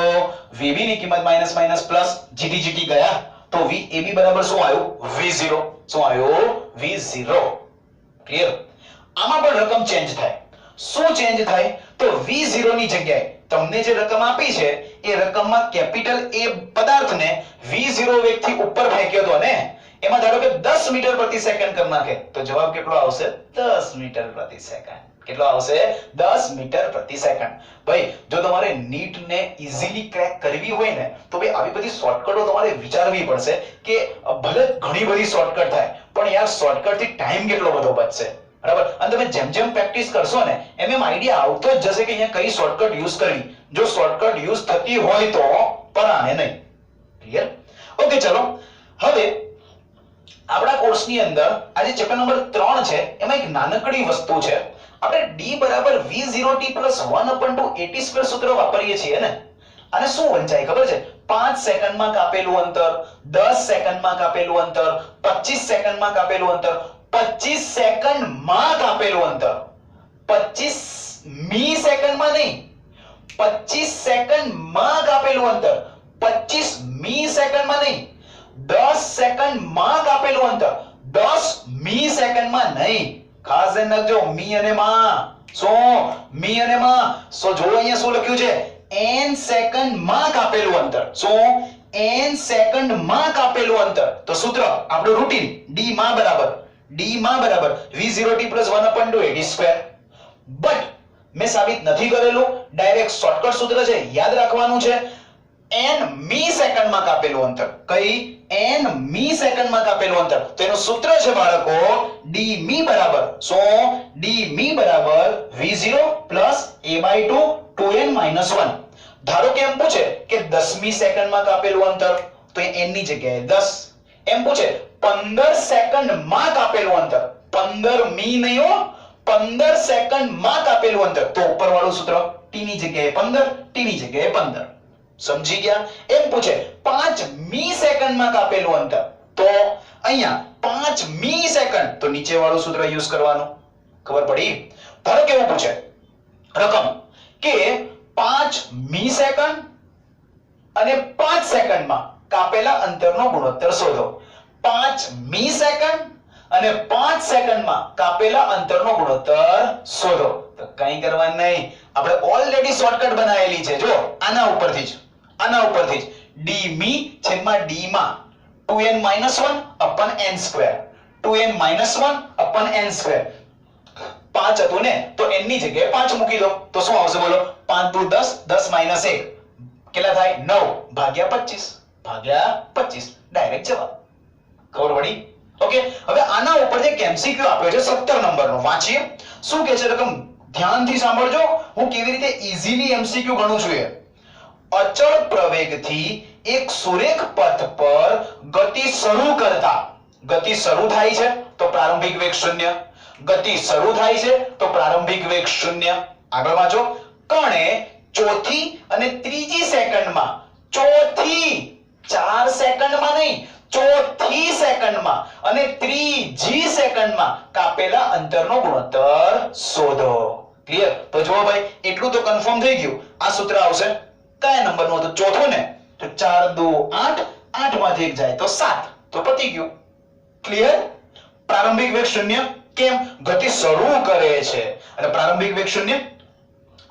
vb ની કિંમત માઈનસ માઈનસ પ્લસ, gt ગયા તો vab બરાબર શું આવ્યું? v0. શું આવ્યું? v0. ક્લિયર? આમાં પણ રકમ ચેન્જ થાય. શું ચેન્જ થાય? તો v0 ની જગ્યાએ તમને જે રકમ આપી છે એ રકમમાં કેપિટલ A પદાર્થને v0 વેગથી ઉપર ફેંક્યો તો ને, એમાં ધારો કે 10 મીટર પ્રતિ સેકન્ડ કરી નાખે તો જવાબ કેટલો આવશે? 10 મીટર પ્રતિ સેકન્ડ. કેટલો આવશે? 10 મીટર પ્રતિ સેકન્ડ. ભાઈ જો તમારે નીટ ને ઈઝીલી ક્રેક કરવી હોય ને તો ભાઈ આવી બધી શોર્ટકટો તમારે વિચારવી પડશે કે ભલે ઘણી બધી શોર્ટકટ થાય પણ યાર શોર્ટકટ થી ટાઈમ કેટલો બધો બચશે. બરાબર? અને તમે જેમ જેમ પ્રેક્ટિસ કરશો ને એમ એમ આઈડિયા આવતો જ જશે કે અહીંયા કઈ શોર્ટકટ યુઝ કરવી. જો શોર્ટકટ યુઝ થતી હોય તો પરાને નહીં. ક્લિયર? ઓકે ચલો હવે આપણા કોર્સની અંદર આજે ચેપ્ટર નંબર 3 છે એમાં એક નાનકડી વસ્તુ છે. આપણે d બરાબર v0t + 1/2at² સૂત્ર વાપરીએ છીએ ને. આને શું વંચાય ખબર છે? 5 સેકન્ડમાં કાપેલું અંતર, 10 સેકન્ડમાં કાપેલું અંતર, 25 સેકન્ડમાં કાપેલું અંતર, 25 સેકન્ડમાં કાપેલું અંતર. 25 મી સેકન્ડમાં નહીં, 25 સેકન્ડમાં કાપેલું અંતર. 25 મી સેકન્ડમાં નહીં, 10 સેકન્ડમાં કાપેલું અંતર. 10 મી સેકન્ડમાં નહીં. ખાસ ધ્યાન રાખજો, મી અને માં. શું? મી અને માં. સો જો અહીંયા શું લખ્યું છે? n સેકન્ડમાં કાપેલું અંતર. શું? n સેકન્ડમાં કાપેલું અંતર. તો સૂત્ર આપણું રૂટીન d માં બરાબર v0t + 1/2at². બટ મેં સાબિત નથી કરેલું, ડાયરેક્ટ શોર્ટકટ સૂત્ર છે, યાદ રાખવાનું છે n મી સેકન્ડમાં કાપેલું અંતર. કઈ? n મી સેકન્ડમાં કાપેલું અંતર. તો એનું સૂત્ર છે બાળકો d મી બરાબર શું? d મી બરાબર v0 a/2 2n - 1. ધારો કે એમ પૂછે કે 10 મી સેકન્ડમાં કાપેલું અંતર, તો n ની જગ્યાએ 10. એમ પૂછે 15 સેકન્ડમાં કાપેલું અંતર, 15 મી નહીં હો, 15 સેકન્ડમાં કાપેલું અંતર, તો ઉપરવાળું સૂત્ર t ની જગ્યાએ 15, t ની જગ્યાએ 15. સમજી ગયા? એમ પૂછે 5 મી સેકન્ડમાં કાપેલું અંતર, તો અહીંયા 5 મી સેકન્ડ, તો નીચેવાળું સૂત્ર યુઝ કરવાનું. ખબર પડી? ધારો કે એવું પૂછે રકમ કે 5 મી સેકન્ડ અને 5 સેકન્ડમાં કાપેલા અંતરનો ગુણોત્તર શોધો. 5 મી સેકન્ડ અને 5 સેકન્ડમાં કાપેલા અંતરનો ગુણોત્તર શોધો. તો કંઈ કરવાનું નહીં, આપણે ઓલરેડી શોર્ટકટ બનાવેલી છે. જો આના ઉપરથી જ d મી છેદમાં d માં 2n - 1 upon n square, 2n - 1 upon n square. 5 હતું ને, તો n ની જગ્યાએ 5 મૂકી દો, તો શું આવશે બોલો? 5 દુ 10, 10 - 1 કેટલા થાય? 9 ભાગ્યા 25 ડાયરેક્ટ જવાબ. ખબર પડી? ઓકે. હવે આના ઉપર જે MCQ આપ્યો છે 17 નંબરનો, વાંચીએ. શું કહે છે રકમ? ધ્યાનથી સાંભળજો, હું કેવી રીતે ઈઝીલી MCQ ગણું છું. એ અચળ પ્રવેગથી એક સુરેખ પથ પર ગતિ શરૂ કરતા, ગતિ શરૂ થાય છે તો પ્રારંભિક વેગ 0, ગતિ શરૂ થાય છે તો પ્રારંભિક વેગ 0. આગળ વાંચો. કણે ચોથી અને ત્રીજી સેકન્ડમાં, ચોથી 4 સેકન્ડમાં નહીં, ચોથી સેકન્ડમાં અને ત્રીજી સેકન્ડમાં કાપેલા અંતરનો ગુણોત્તર શોધો. ક્લિયર? તો જો ભાઈ એટલું તો કન્ફર્મ થઈ ગયું. આ સૂત્ર આવશે કયા નંબરનું હતું? ચોથું ને, તો 4 દુ 8, 8 માંથી 1 જાય તો 7, તો પતી ગયું. ક્લિયર? પ્રારંભિક વેગ 0. કેમ? ગતિ શરૂ કરે છે અને પ્રારંભિક વેગ 0.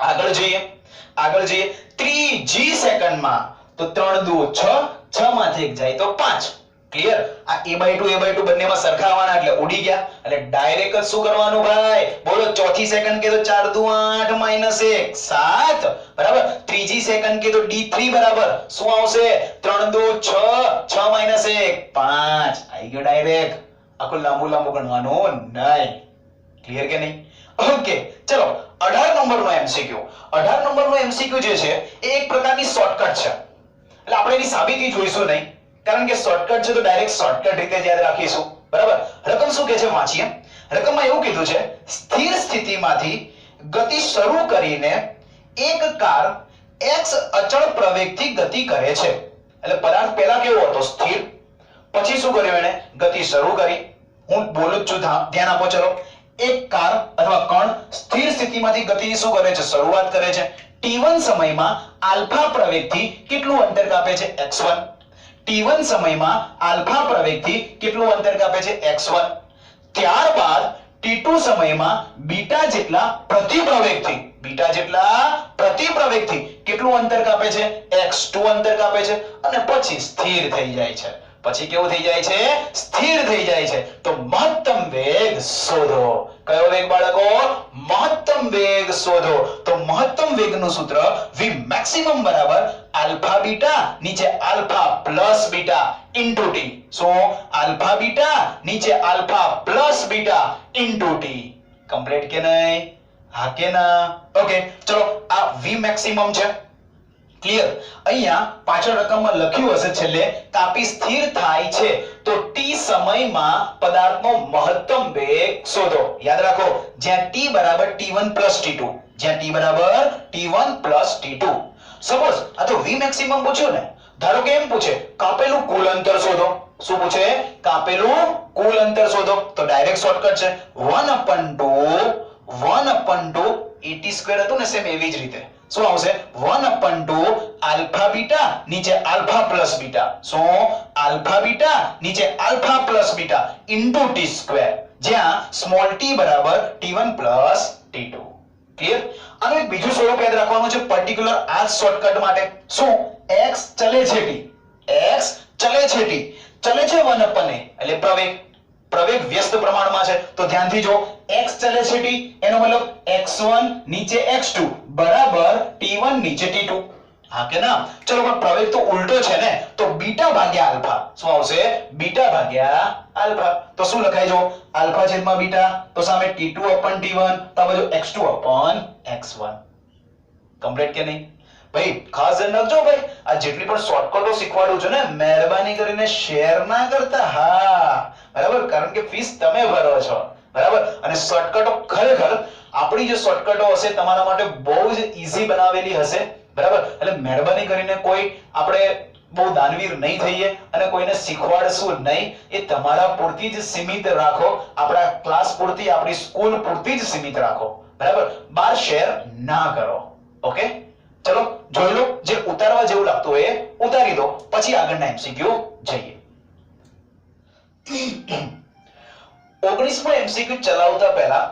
આગળ જઈએ ત્રીજી સેકન્ડમાં, તો 3 દુ 6, 6 માંથી 1 જાય તો 5. ક્લિયર? આ a/2 બંનેમાં સરખા આવવાના એટલે ઉડી ગયા, એટલે ડાયરેક્ટ જ શું કરવાનું ભાઈ? બોલો. ચોથી સેકન્ડ કે તો 4 દુ 8 - 1 7 બરાબર. ત્રીજી સેકન્ડ કે તો d3 બરાબર શું આવશે? 3 દુ 6, 6 - 1 5. આવી ગયો ડાયરેક્ટ. આખું લાંબુ ગણવાનું નહીં. ક્લિયર કે નહીં? ઓકે. ચલો 18 નંબરનો MCQ. 18 નંબરનો MCQ જે છે એ એક પ્રકારની શોર્ટકટ છે, એટલે આપણે એની સાબિતી જોઈશું નહીં, કારણ કે શોર્ટકટ છે તો ડાયરેક્ટ શોર્ટકટ રીતે યાદ રાખીશું. બરાબર. રકમ શું કહે છે? વાંચીએ. રકમમાં એવું કીધું છે સ્થિર સ્થિતિમાંથી ગતિ શરૂ કરીને એક કાર x અચળ પ્રવેગથી ગતિ કરે છે. એટલે પદાર્થ પહેલા કેવો હતો? સ્થિર. પછી શું કર્યું એને? ગતિ શરૂ કરી. હું બોલું જ છું, ધ્યાન આપો. ચલો. એક કાર અથવા કણ સ્થિર સ્થિતિમાંથી ગતિની શું કરે છે? શરૂઆત કરે છે. t1 સમયમાં આલ્ફા પ્રવેગથી કેટલું અંતર કાપે છે? x1. t1 સમયમાં આલ્ફા પ્રવેગથી કેટલું અંતર કાપે છે? x1. ત્યારબાદ t2 સમયમાં બીટા જેટલા પ્રતિપ્રવેગથી કેટલું અંતર કાપે છે? x2 અંતર કાપે છે અને પછી સ્થિર થઈ જાય છે. પછી કેવું થઈ જાય છે? સ્થિર થઈ જાય છે. તો મહત્તમ વેગ શોધો. કયો વેગ બાળકો? મહત્તમ વેગ શોધો. તો મહત્તમ વેગનું સૂત્ર v maximum બરાબર આલ્ફા બીટા નીચે alpha plus beta into t. શું? આલ્ફા બીટા નીચે alpha plus beta into t. Complete કે નહીં? હા કે ના? ઓકે. ચલો આ v maximum છે. ક્લિયર? અહીંયા પાછળ રકમમાં લખ્યું હશે છેલ્લે કાપી સ્થિર થાય છે તો t સમયમાં પદાર્થનો મહત્તમ વેગ શોધો. યાદ રાખો, જ્યાં t બરાબર t1 t2, જ્યાં t બરાબર t1 t2. સપોઝ આ તો v maximum પૂછ્યું ને, ધારો કે એમ પૂછે કાપેલું કુલ અંતર શોધો. શું પૂછે? કાપેલું કુલ અંતર શોધો. તો ડાયરેક્ટ શોર્ટકટ છે 1/2 at સ્ક્વેર હતું ને, સેમ એવી જ રીતે શું આવશે? 1/2 આલ્ફા બીટા નીચે આલ્ફા પ્લસ બીટા. શું? આલ્ફા બીટા નીચે alpha plus beta into t square, જ્યાં સ્મોલ t બરાબર t1 t2. ક્લિયર? આનું એક બીજું સ્વરૂપ યાદ રાખવાનું છે પર્ટિક્યુલર આ શોર્ટકટ માટે. શું? x ચલે છે t, ચલે છે 1/a એટલે પ્રવેગ વ્યસ્ત પ્રમાણમાં છે. તો ધ્યાનથી જો, x ચાલે છે t, એનો મતલબ x1 નીચે x2 બરાબર t1 નીચે t2. હા કે ના? ચલો પણ પ્રવેગ તો ઉલટો છે ને, તો બીટા ભાગ્યા આલ્ફા. શું આવશે? બીટા ભાગ્યા આલ્ફા. તો શું લખાય? જો આલ્ફા છેદમાં બીટા, તો સામે t2 upon t1, તો આ બાજુ x2 upon x1. કમ્પ્લીટ કે નહીં? ભાઈ ખાસ ધ્યાન રાખજો ભાઈ, આ જેટલી પણ શોર્ટકટો શીખવાડું છું ને, મહેરબાની કરીને શેર ના કરતા. હા બરાબર, કારણ કે ફીસ તમે ભરો છો બરાબર. અને શોર્ટકટો ખરેખર આપણી જે શોર્ટકટો હશે તમારા માટે બહુ જ ઈઝી બનાવેલી હશે બરાબર. એટલે મહેરબાની કરીને કોઈ આપણે બહુ દાનવીર નહીં થઈએ અને કોઈને શીખવાડશું નહીં. એ તમારા પૂરતી જ સીમિત રાખો, આપણા ક્લાસ પૂરતી, આપણી સ્કૂલ પૂરતી જ સીમિત રાખો બરાબર. બાર શેર ના કરો. ઓકે, ચલો જોઈ લો, જે ઉતારવા જેવું લાગતું હોય એ ઉતારી દો, પછી આગળના એમસીક્યુ જઈએ. 19મો એમસીક્યુ ચલાવતા પહેલા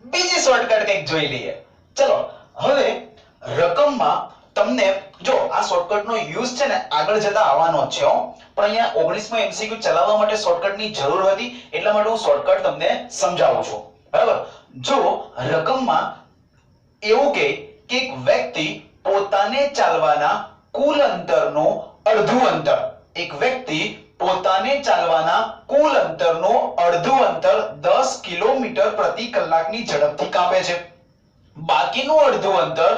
બીજી શોર્ટકટ કંઈક જોઈ લઈએ. ચલો હવે રકમમાં તમને જો આ શોર્ટકટનો યુઝ છે ને આગળ જતા આવવાનો જ છે, પણ અહીંયા 19મો એમસીક્યુ ચલાવવા માટે શોર્ટકટની જરૂર હતી, એટલા માટે હું શોર્ટકટ તમને સમજાવું છું બરાબર. જો રકમમાં એવું કે એક વ્યક્તિ પોતાને ચાલવાના કુલ અંતરનું અડધું અંતર, એક વ્યક્તિ પોતાને ચાલવાના કુલ અંતરનું અડધું અંતર 10 કિલોમીટર પ્રતિ કલાકની ઝડપથી કાપે છે. બાકીનું અડધું અંતર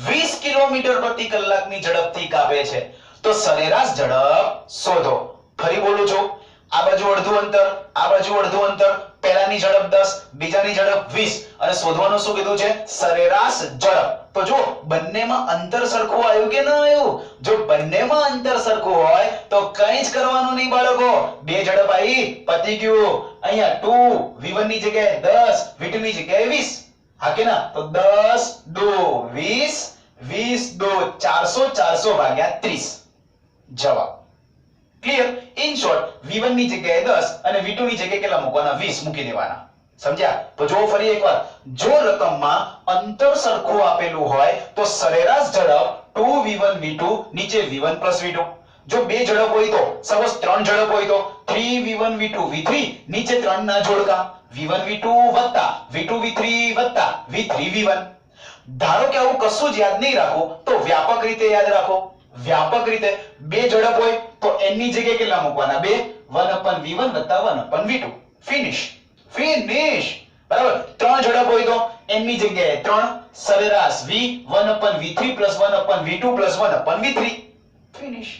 20 કિલોમીટર પ્રતિ કલાકની ઝડપથી કાપે છે. તો સરેરાશ ઝડપ શોધો. ફરી બોલું છું, આ બાજુ અડધું અંતર, આ બાજુ અડધું અંતર, પહેલાની ઝડપ 10, બીજાની ઝડપ 20, અને શોધવાનું શું કીધું છે? સરેરાશ ઝડપ. તો જો બંનેમાં અંતર સરખું આવ્યું કે ના આવ્યું? જો બંનેમાં અંતર સરખું હોય તો કંઈ જ કરવાનું નહીં બાળકો, બે ઝડપ આવી, પતી ગયું. અહીંયા 2v1 ની જગ્યાએ 10, v2 ની જગ્યાએ 20. હા કે ના? તો 10 2 20, 20 2 400, 400 ભાગ્યા 30 જવાબ. ક્લિયર? ઇન શોર્ટ, v1 ની જગ્યાએ 10 અને v2 ની જગ્યાએ કેટલા મૂકવાના? 20 મૂકી દેવાના. સમજ્યા? તો જો ફરી એકવાર, જો રકમમાં અંતર સરખું આપેલું હોય તો સરેરાશ ઝડપ 2v1 v2 નીચે v1 v2. જો બે ઝડપ હોય તો, સપોઝ ત્રણ ઝડપ હોય તો 3v1 v2 v3 નીચે 3 ના જોડકા, v1 v2 વત્તા v2 v3 વત્તા v3 v1. ધારો કે આવું કશું જ યાદ નહીં રાખો તો વ્યાપક રીતે યાદ રાખો. વ્યાપક રીતે બે ઝડપ હોય તો n ની જગ્યાએ કેટલા મૂકવાના? 2, 1 v1 વત્તા 1 v2. ફિનિશ બરાબર. ત્રણ ઝડપ હોય તો n ની જગ્યાએ 3, સરેરાશ v 1/v3 1/v2 1/v3. Finish.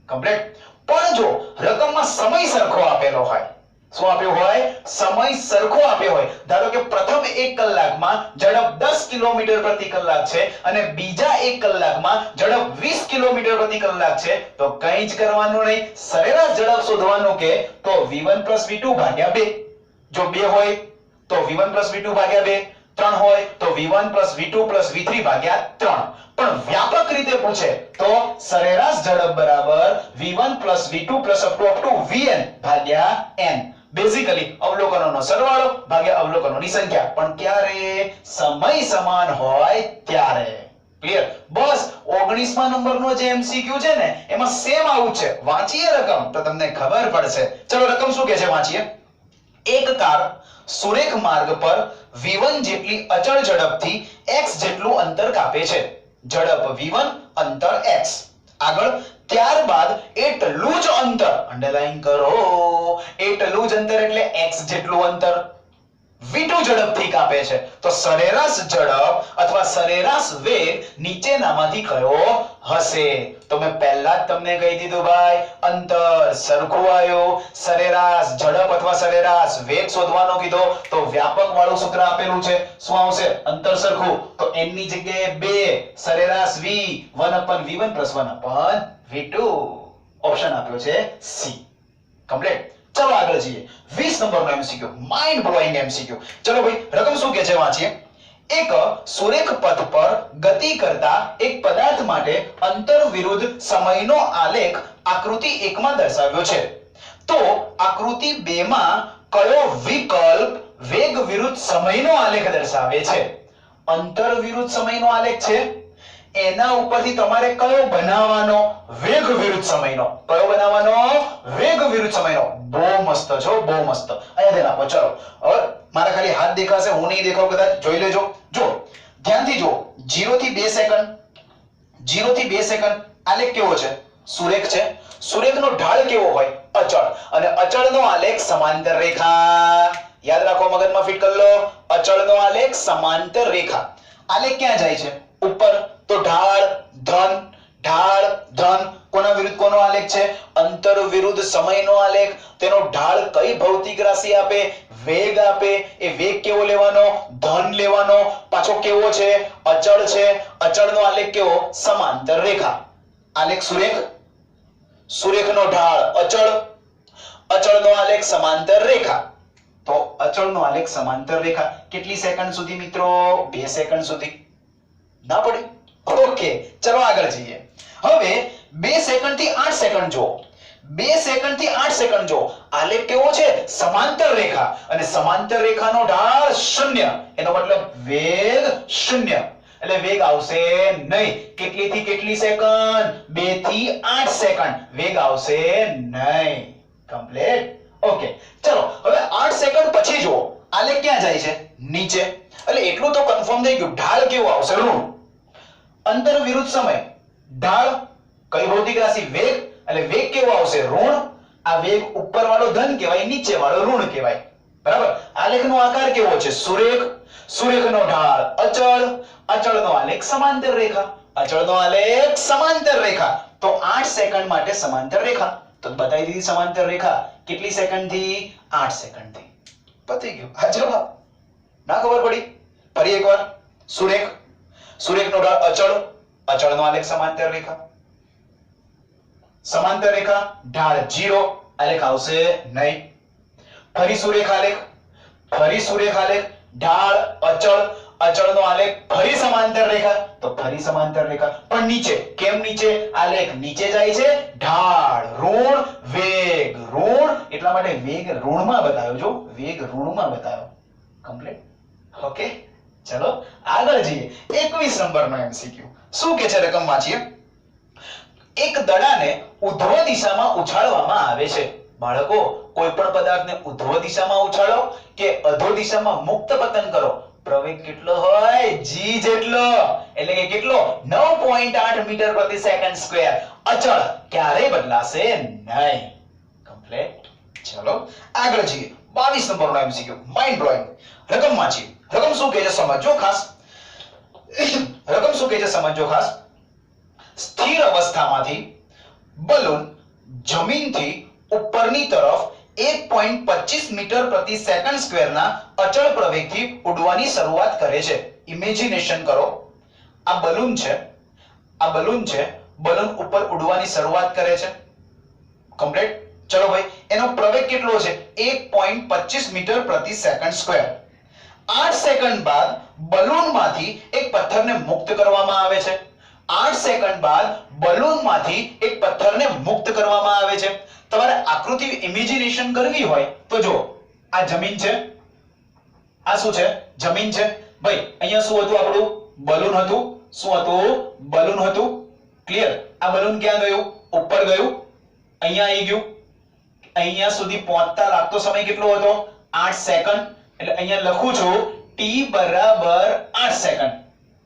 Complete. પણ જો રકમમાં સમય સરખો આપેલો હોય, શું આપ્યો હોય? સમય સરખો આપ્યો હોય. ધારો કે પ્રથમ 1 કલાકમાં ઝડપ 10 કિલોમીટર પ્રતિ કલાક છે અને બીજા 1 કલાકમાં ઝડપ 20 કિલોમીટર પ્રતિ કલાક છે, તો કંઈ જ કરવાનું નહીં, સરેરાશ ઝડપ શોધવાનું કે તો v1 v2 ભાગ્યા 2. જો 2 હોય તો v1 v2 ભાગ્યા 2, 3 હોય તો v1 v2 v3 ભાગ્યા 3. પણ વ્યાપક રીતે પૂછે તો સરેરાશ ઝડપ બરાબર v1 v2 up to vn ભાગ્યા n. બેઝિકલી અવલોકનોનો સરવાળો ભાગ્યા અવલોકનોની સંખ્યા, પણ ક્યારે? સમય સમાન હોય ત્યારે. ક્લિયર? બસ 19મા નંબરનો જે એમસીક્યુ છે ને એમાં સેમ આવું છે. વાંચીએ રકમ તો તમને ખબર પડશે. ચલો રકમ શું કહે છે વાંચીએ. એક કાર સુરેખ માર્ગ પર v1 જેટલી અચળ ઝડપથી x જેટલું અંતર કાપે છે. ઝડપ v1, અંતર x. આગળ ત્યારબાદ એટલું જ અંતર, અંડરલાઈન કરો, એટલું જ અંતર એટલે x જેટલું અંતર v2 ઝડપથી કાપે છે. તો સરેરાશ ઝડપ અથવા સરેરાશ વેગ નીચેનામાંથી કયો હશે? તો મેં પહેલા જ તમને કહી દીધું ભાઈ, અંતર સરખું આવ્યું, સરેરાશ ઝડપ અથવા સરેરાશ વેગ શોધવાનો કીધો તો વ્યાપક વાળું સૂત્ર આપેલું છે. શું આવશે? અંતર સરખું, તો n ની જગ્યાએ 2, સરેરાશ v 1/v1 1/v2. ઓપ્શન આપ્યો છે C. કમ્પ્લીટ. ચલો આગળ જઈએ. 20 નંબરનો એમસીક્યુ, માઇન્ડ બ્લોઇંગ એમસીક્યુ. ચલો ભાઈ રકમ શું કહે છે વાંચીએ. એક સુરેખ પથ પર ગતિ કરતા એક પદાર્થ માટે અંતર વિરુદ્ધ સમયનો આલેખ આકૃતિ 1 માં દર્શાવ્યો છે. તો આકૃતિ 2 માં કયો વિકલ્પ વેગ વિરુદ્ધ સમયનો આલેખ દર્શાવે છે? અંતર વિરુદ્ધ સમયનો આલેખ છે, એના ઉપરથી તમારે કયો બનાવવાનો? વેગ વિરુદ્ધ સમયનો. કયો બનાવવાનો? વેગ વિરુદ્ધ સમયનો. બહુ મસ્ત છો, બહુ મસ્ત. અહીંયા ધ્યાન આપો. ચલો હવે મારા ખાલી હાથ દેખાશે, હું નહીં દેખાવ કદાચ, જોઈ લેજો. જો ધ્યાનથી જો, 0 થી 2 સેકન્ડ, 0 થી 2 સેકન્ડ આલેખ કેવો છે? સુરેખ છે. સુરેખનો ઢાળ કેવો હોય? અચળ. અને અચળનો આલેખ સમાંતર રેખા. યાદ રાખો, મગજમાં ફિટ કરી લો. અચળનો આલેખ સમાંતર રેખા. આલેખ ક્યાં જાય છે? ઉપર. તો ઢાળ ધન, ઢાળ ધન. કોના વિરુદ્ધ કોનો આલેખ છે? અંતર વિરુદ્ધ સમયનો આલેખ. તેનો ઢાળ કઈ ભૌતિક રાશિ આપે? વેગ આપે. એ વેગ કેવો લેવાનો? ધન લેવાનો. પાછો કેવો છે? અચળ છે. અચળનો આલેખ કેવો? સમાંતર રેખા. આલેખ સુરેખ, સુરેખનો ઢાળ અચળ, અચળનો આલેખ સમાંતર રેખા. તો અચળનો આલેખ સમાંતર રેખા. કેટલી સેકન્ડ સુધી મિત્રો? 2 સેકન્ડ સુધી. ના પડી? ઓકે, ચલો આગળ જઈએ. હવે 2 સેકન્ડ થી 8 સેકન્ડ જો, 2 સેકન્ડ થી 8 સેકન્ડ જો, આલેખ કેવો છે? સમાંતર રેખા. અને સમાંતર રેખાનો ઢાળ 0. એનો મતલબ વેગ 0. એટલે વેગ આવશે નહીં. કેટલી થી કેટલી સેકન્ડ? 2 થી 8 સેકન્ડ. વેગ આવશે નહીં. કમ્પ્લીટ. ઓકે, ચલો હવે 8 સેકન્ડ પછી જો, આલેખ ક્યાં જાય છે? નીચે. એટલે એટલું તો કન્ફર્મ થઈ ગયું. ઢાળ કેવો આવશે? ઋણ. અંતર વિરુદ્ધ સમય. ઢાળ કઈ ભૌતિક રાશિ? વેગ. એટલે વેગ કેવો આવશે? ઋણ. આ વેગ ઉપર વાળો ધન કહેવાય, નીચે વાળો ઋણ કહેવાય. બરાબર. આલેખનો આકાર કેવો છે? સુરેખ. સુરેખનો ઢાળ અચળ, અચળનો આલેખ સમાંતર રેખા. અચળનો આલેખ સમાંતર રેખા. તો 8 સેકન્ડ માટે સમાંતર રેખા. તો બતાવી દીધી સમાંતર રેખા. કેટલી સેકન્ડ થી? 8 સેકન્ડ થી. પતી ગયું. આ જવાબ. ના ખબર પડી? ફરી એકવાર. સુરેખ, સુરેખનો ઢાળ અચળ, અચળનો આલેખ સમાંતર રેખા. સમાંતર રેખા, ઢાળ 0, આલેખ આવશે નહીં. ફરી સુરેખ આલેખ, ફરી સુરેખ આલેખ, ઢાળ અચળ, અચળનો આલેખ, ફરી સમાંતર રેખા. તો ફરી સમાંતર રેખા, પણ નીચે. કેમ નીચે? આલેખ નીચે જાય છે. ઢાળ ઋણ, વેગ ઋણ. એટલા માટે વેગ ઋણમાં બતાવ્યો. જો વેગ ઋણમાં બતાવ્યો. કમ્પ્લીટ. ઓકે, ચલો આગળ જઈએ. 21 નંબરનો એમસીક્યુ. શું કે છે? રકમ વાંચીએ. એક દડાને ઉધ્વ દિશામાં ઉછાળવામાં આવે છે. બાળકો, કોઈ પણ પદાર્થને ઉધ્વ દિશામાં ઉછાળો કે અધો દિશામાં મુક્ત પતન કરો, પ્રવેગ કેટલો હોય? g જેટલો. એટલે કે કેટલો? 9.8 મીટર પ્રતિ સેકન્ડ સ્ક્વેર. અચળ, ક્યારેય બદલાશે નહીં. કમ્પ્લીટ. ચલો આગળ જઈએ. 22 નંબરનો એમસીક્યુ, માઇન્ડ બ્લોઇંગ. રકમ વાંચી. રકમ શું કહે છે સમજો ખાસ. રકમ શું કહે છે સમજો ખાસ. સ્થિર અવસ્થામાંથી બલૂન જમીનથી ઉપરની તરફ 1.25 મીટર પ્રતિ સેકન્ડ સ્ક્વેરના અચળ પ્રવેગથી ઉડવાની શરૂઆત કરે છે. ઇમેજિનેશન કરો. આ બલૂન છે, આ બલૂન છે. બલૂન ઉપર ઉડવાની શરૂઆત કરે છે. કમ્પ્લીટ. ચલો ભાઈ, એનો પ્રવેગ કેટલો છે? 1.25 મીટર પ્રતિ સેકન્ડ સ્ક્વેર. 8 સેકન્ડ બાદ બલૂનમાંથી એક પથ્થરને મુક્ત કરવામાં આવે છે. 8 સેકન્ડ બાદ બલૂનમાંથી એક પથ્થરને મુક્ત કરવામાં આવે છે. તમારે આકૃતિ ઇમેજિનેશન કરવી હોય તો જો, આ જમીન છે, આ શું છે? જમીન છે. ભાઈ અહીંયા શું હતું? આપણું બલૂન હતું. શું હતું? બલૂન હતું. ક્લિયર. આ બલૂન ક્યાં ગયું? ઉપર ગયું. અહીંયા આવી ગયું. અહીંયા સુધી પહોંચતા લાગતો સમય કેટલો હતો? 8 સેકન્ડ. એટલે અહીંયા લખું છું t બરાબર 8 સેકન્ડ.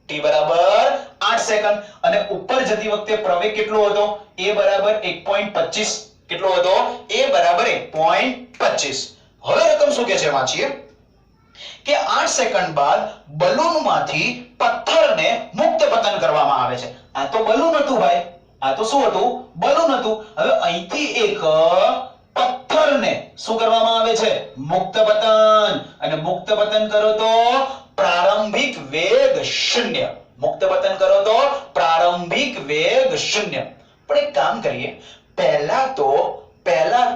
t બરાબર 8 સેકન્ડ. અને ઉપર જતી વખતે પ્રવેગ કેટલો હતો? a બરાબર 1.25. કેટલો હતો? a બરાબર 1.25. હવે રકમ શું કહે છે વાંચીએ કે 8 સેકન્ડ બાદ બલૂનમાંથી પથ્થરને મુક્ત પતન કરવામાં આવે છે. આ તો બલૂન હતું ભાઈ. આ તો શું હતું? બલૂન હતું. હવે અહીંથી એક પથ્થરને શું કરવામાં આવે છે? મુક્ત પતન. અને મુક્ત પતન કરો તો પ્રારંભિક વેગ 0. મુક્ત પતન કરો તો પ્રારંભિક વેગ 0. પણ એક કામ કરીએ, પહેલા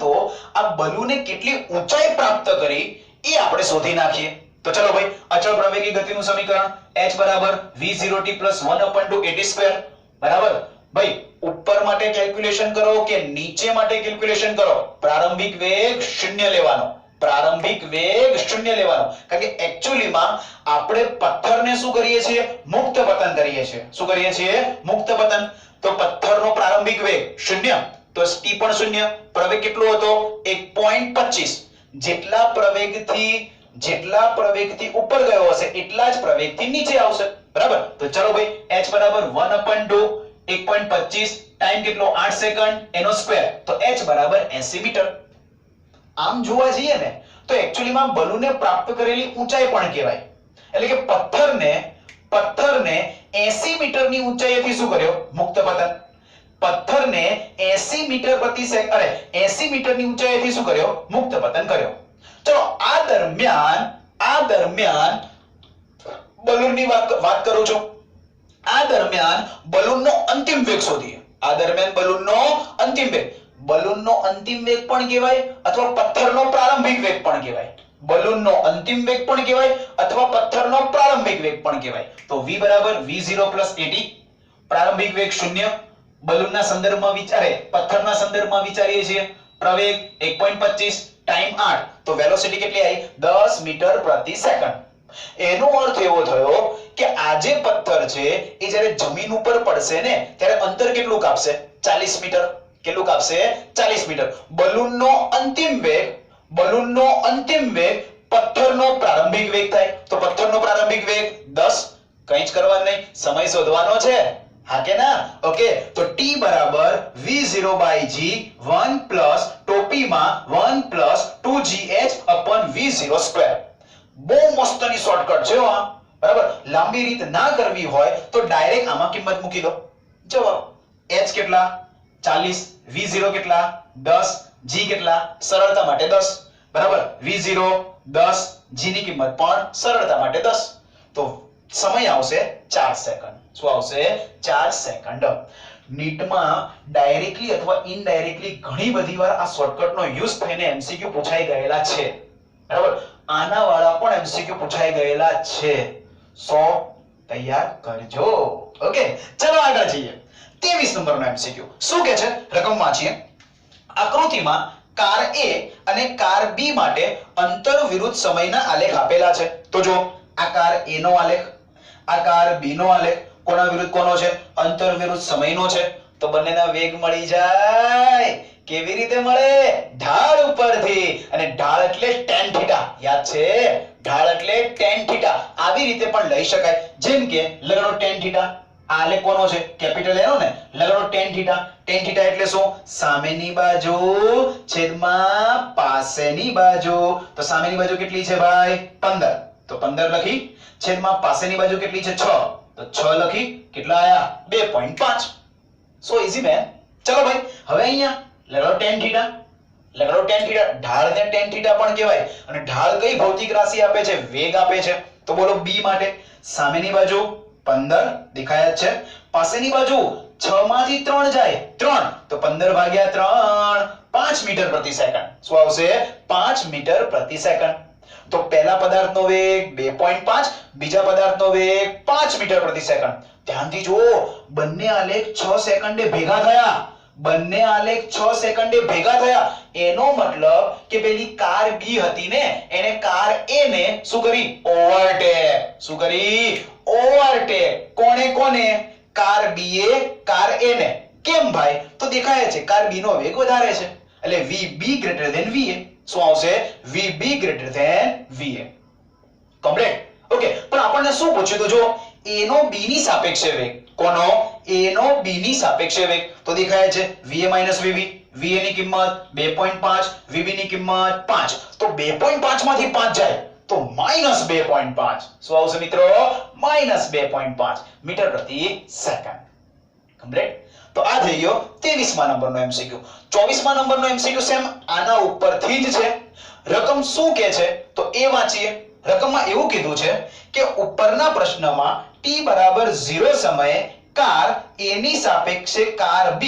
તો આ બલૂને કેટલી ઊંચાઈ પ્રાપ્ત કરી એ આપણે શોધી નાખીએ. તો ચલો ભાઈ, અચળ પ્રવેગી ગતિનું સમીકરણ h બરાબર v0t + 1/2at². બરાબર. ભાઈ ઉપર માટે કેલ્ક્યુલેશન કરો કે નીચે માટે કેલ્ક્યુલેશન કરો, પ્રારંભિક વેગ 0 લેવાનો. પ્રારંભિક વેગ 0 લેવાનો. કારણ કે એક્ચ્યુઅલીમાં આપણે પથ્થરને શું કરીએ છીએ? મુક્ત પતન કરીએ છીએ. શું કરીએ છીએ? મુક્ત પતન. તો પથ્થરનો પ્રારંભિક વેગ 0, તો t પણ 0. પ્રવેગ કેટલો હતો? 1.25. જેટલા પ્રવેગથી જેટલા પ્રવેગથી ઉપર ગયો હશે એટલા જ પ્રવેગથી નીચે આવશે બરાબર તો ચલો ભાઈ h બરાબર 1/2 1.25 ટાઈમ કેટલો 8 સેકન્ડ એનો સ્ક્વેર તો h બરાબર 80 મીટર આમ જોવા જઈએ ને તો એક્ચ્યુઅલી માં બલૂનને પ્રાપ્ત કરેલી ઊંચાઈ પણ કહેવાય એટલે કે પથ્થરને 80 મીટરની ઊંચાઈએથી શું કર્યો મુક્ત પતન પથ્થરને 80 મીટર પ્રતિ સેકન્ડ 80 મીટરની ઊંચાઈએથી શું કર્યો મુક્ત પતન કર્યો ચલો આ દરમિયાન બલૂનની વાત કરું છું આ દરમિયાન બલૂનનો અંતિમ વેગ શોધીએ આ દરમિયાન બલૂનનો અંતિમ વેગ પણ કહેવાય અથવા પથ્થરનો પ્રારંભિક વેગ પણ કહેવાય બલૂનનો અંતિમ વેગ પણ કહેવાય અથવા પથ્થરનો પ્રારંભિક વેગ પણ કહેવાય તો v બરાબર v0 + at પ્રારંભિક વેગ 0 બલૂનના સંદર્ભમાં પથ્થરના સંદર્ભમાં વિચારીએ છીએ પ્રવેગ 1.25 ટાઈમ 8 તો વેલોસિટી કેટલી આવી 10 મીટર પ્રતિ સેકન્ડ એનો અર્થ એવો થયો કે આ જે પથ્થર છે એ જ્યારે જમીન ઉપર પડશે ને ત્યારે અંતર કેટલું કાપશે 40 મીટર કેટલું કાપશે 40 મીટર બલૂનનો અંતિમ વેગ પથ્થરનો પ્રારંભિક વેગ થાય તો પથ્થરનો પ્રારંભિક વેગ 10 કંઈ જ કરવાનું નહીં સમય શોધવાનો છે હા કે ના ઓકે તો t બરાબર v0/g 1 plus ટોપીમાં 1 plus 2gh upon v0 બહુ મસ્તની શોર્ટકટ છે આ બરાબર લાંબી રીત ના કરવી હોય તો ડાયરેક્ટ આમાં કિંમત મૂકી દો જવાબ h કેટલા 40 v0 કેટલા 10 g કેટલા સરળતા માટે 10 બરાબર v0 10 g ની કિંમત પણ સરળતા માટે 10 તો સમય આવશે 4 સેકન્ડ શું આવશે 4 સેકન્ડ નીટમાં ડાયરેક્ટલી અથવા ઇનડાયરેક્ટલી ઘણી બધી વાર આ શોર્ટકટનો યુઝ થઈને એમસીક્યુ પૂછાઈ ગયેલા છે બરાબર આના વાળા પણ એમસીક્યુ પૂછાઈ ગયેલા છે 100 તૈયાર કરજો ઓકે ચલો આગળ જઈએ 23 નંબરનો એમસીક્યુ શું કહે છે રકમ વાંચીએ આકૃતિમાં કાર A અને કાર B માટે અંતર વિરુદ્ધ સમયના આલેખ આપેલા છે તો જો આ કાર A નો આલેખ આ કાર B નો આલેખ કોના વિરુદ્ધ કોનો છે અંતર વિરુદ્ધ સમયનો છે તો બંનેના વેગ મળી જાય કેવી રીતે મળે ઢાળ ઉપરથી અને ઢાળ એટલે tan θ યાદ છે ઢાળ એટલે tan θ આવી રીતે પણ લઈ શકાય જેમ કે લગાડો tan θ આ આલેખ કોનો છે કેપિટલ એનો ને લગાડો tan θ એટલે શું સામેની બાજુ છેદમાં પાસેની બાજુ તો સામેની બાજુ કેટલી છે ભાઈ 15 તો 15 લખી છેદમાં પાસેની બાજુ કેટલી છે 6 તો 6 લખી કેટલા આયા 2.5 સો ઈઝી મેન ચલો ભાઈ હવે અહીંયા લગાડો tan θ ઢાળને tan θ પણ કહેવાય અને ઢાળ કઈ ભૌતિક રાશિ આપે છે વેગ આપે છે તો બોલો b માટે સામેની બાજુ 15 દેખાય છે પાસેની બાજુ 6 માંથી 3 જાય 3 તો 15/3 5 મીટર પ્રતિ સેકન્ડ શું આવશે 5 મીટર પ્રતિ સેકન્ડ તો પહેલા પદાર્થનો વેગ 2.5 બીજા પદાર્થનો વેગ 5 મીટર પ્રતિ સેકન્ડ ધ્યાનથી જુઓ બંને આલેખ 6 સેકન્ડે ભેગા થયા એનો મતલબ કે પેલી કાર B હતી ને એને કાર A ને શું કરી ઓવરટેક કોને car B A car A ને કેમ ભાઈ તો દેખાય છે કાર B નો વેગ વધારે છે એટલે VB greater than VA શું આવશે VB greater than VA complete okay પણ આપણને શું પૂછ્યું તો જો A નો B ની સાપેક્ષે વેગ કોનો A નો B ની સાપેક્ષે વેગ તો દેખાય છે VA VB VA ની કિંમત 2.5 VB ની કિંમત 5 તો 2.5 માંથી 5 જાય તો -2.5 શું આવશે મિત્રો -2.5 મીટર પ્રતિ સેકન્ડ કમ્પ્લીટ તો આ થઈ ગયો 23મા નંબરનો એમસીક્યુ 24મા નંબરનો એમસીક્યુ સેમ આના ઉપરથી જ છે રકમ શું કહે છે તો એ વાંચીએ રકમમાં એવું કીધું છે કે ઉપરના પ્રશ્નમાં t બરાબર 0 સમયે કાર A ની સાપેક્ષે કાર B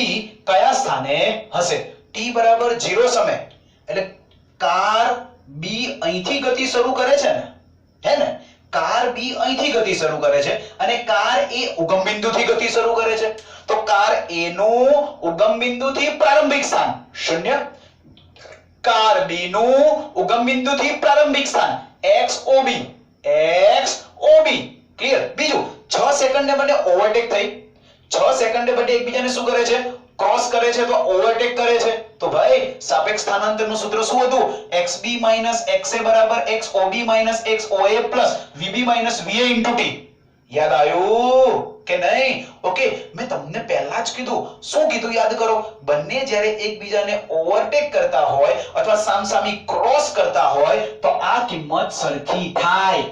કયા સ્થાને હશે t બરાબર 0 સમય એટલે કાર B અહીંથી ગતિ શરૂ કરે છે ને હે ને કાર B અહીંથી ગતિ શરૂ કરે છે અને કાર A ઉગમ બિંદુથી ગતિ શરૂ કરે છે તો કાર A નું ઉગમ બિંદુથી પ્રારંભિક સ્થાન 0 કાર B નું ઉગમ બિંદુથી પ્રારંભિક સ્થાન XOB ક્લિયર બીજું 6 સેકન્ડને બંને ઓવરટેક થઈ 6 સેકન્ડે બંને એકબીજાને શું કરે છે ક્રોસ કરે છે તો ઓવરટેક કરે છે તો ભાઈ સાપેક્ષ સ્થાનાંતરનું સૂત્ર શું હતું xb xa બરાબર xob xoa plus vb va t યાદ આવ્યું કે નહીં ઓકે મેં તમને પહેલા જ કીધું શું કીધું યાદ કરો બંને જ્યારે એકબીજાને ઓવરટેક કરતા હોય અથવા સામસામી ક્રોસ કરતા હોય તો આ કિંમત સરખી થાય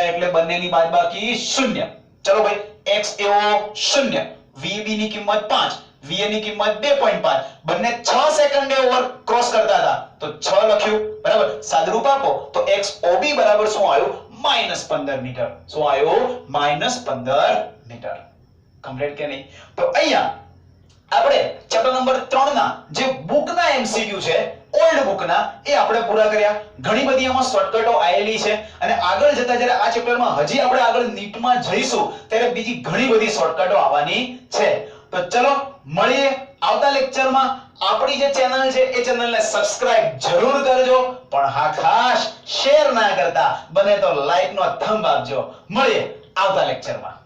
એટલે બંનેની બાદબાકી 0 ચલો ભાઈ x એવો 0 vb ની કિંમત 5 va ની કિંમત 2.5 બંને 6 સેકન્ડે ઓવર ક્રોસ કરતા હતા તો 6 લખ્યું બરાબર સાદરૂપ આપો તો xob બરાબર શું આવ્યું -15 મીટર શું આવ્યું -15 મીટર કમ્પ્લીટ કે નહીં તો અહીંયા આપણે ચેપ્ટર નંબર 3 ના જે બુકના એમસીક્યુ છે ઓલ્ડ બુકના એ આપણે પૂરા કર્યા ઘણી બધી એમાં શોર્ટકટો આયેલી છે અને આગળ જતા જ્યારે આ ચેપ્ટરમાં હજી આપણે આગળ નીટમાં જઈશું ત્યારે બીજી ઘણી બધી શોર્ટકટો આવવાની છે તો ચલો મળીએ આવતા લેક્ચરમાં આપણી જે ચેનલ છે એ ચેનલને સબસ્ક્રાઇબ જરૂર કરજો પણ હા ખાસ શેર ના કરતા બને તો લાઈક નો થંબ આપજો મળીએ આવતા લેક્ચરમાં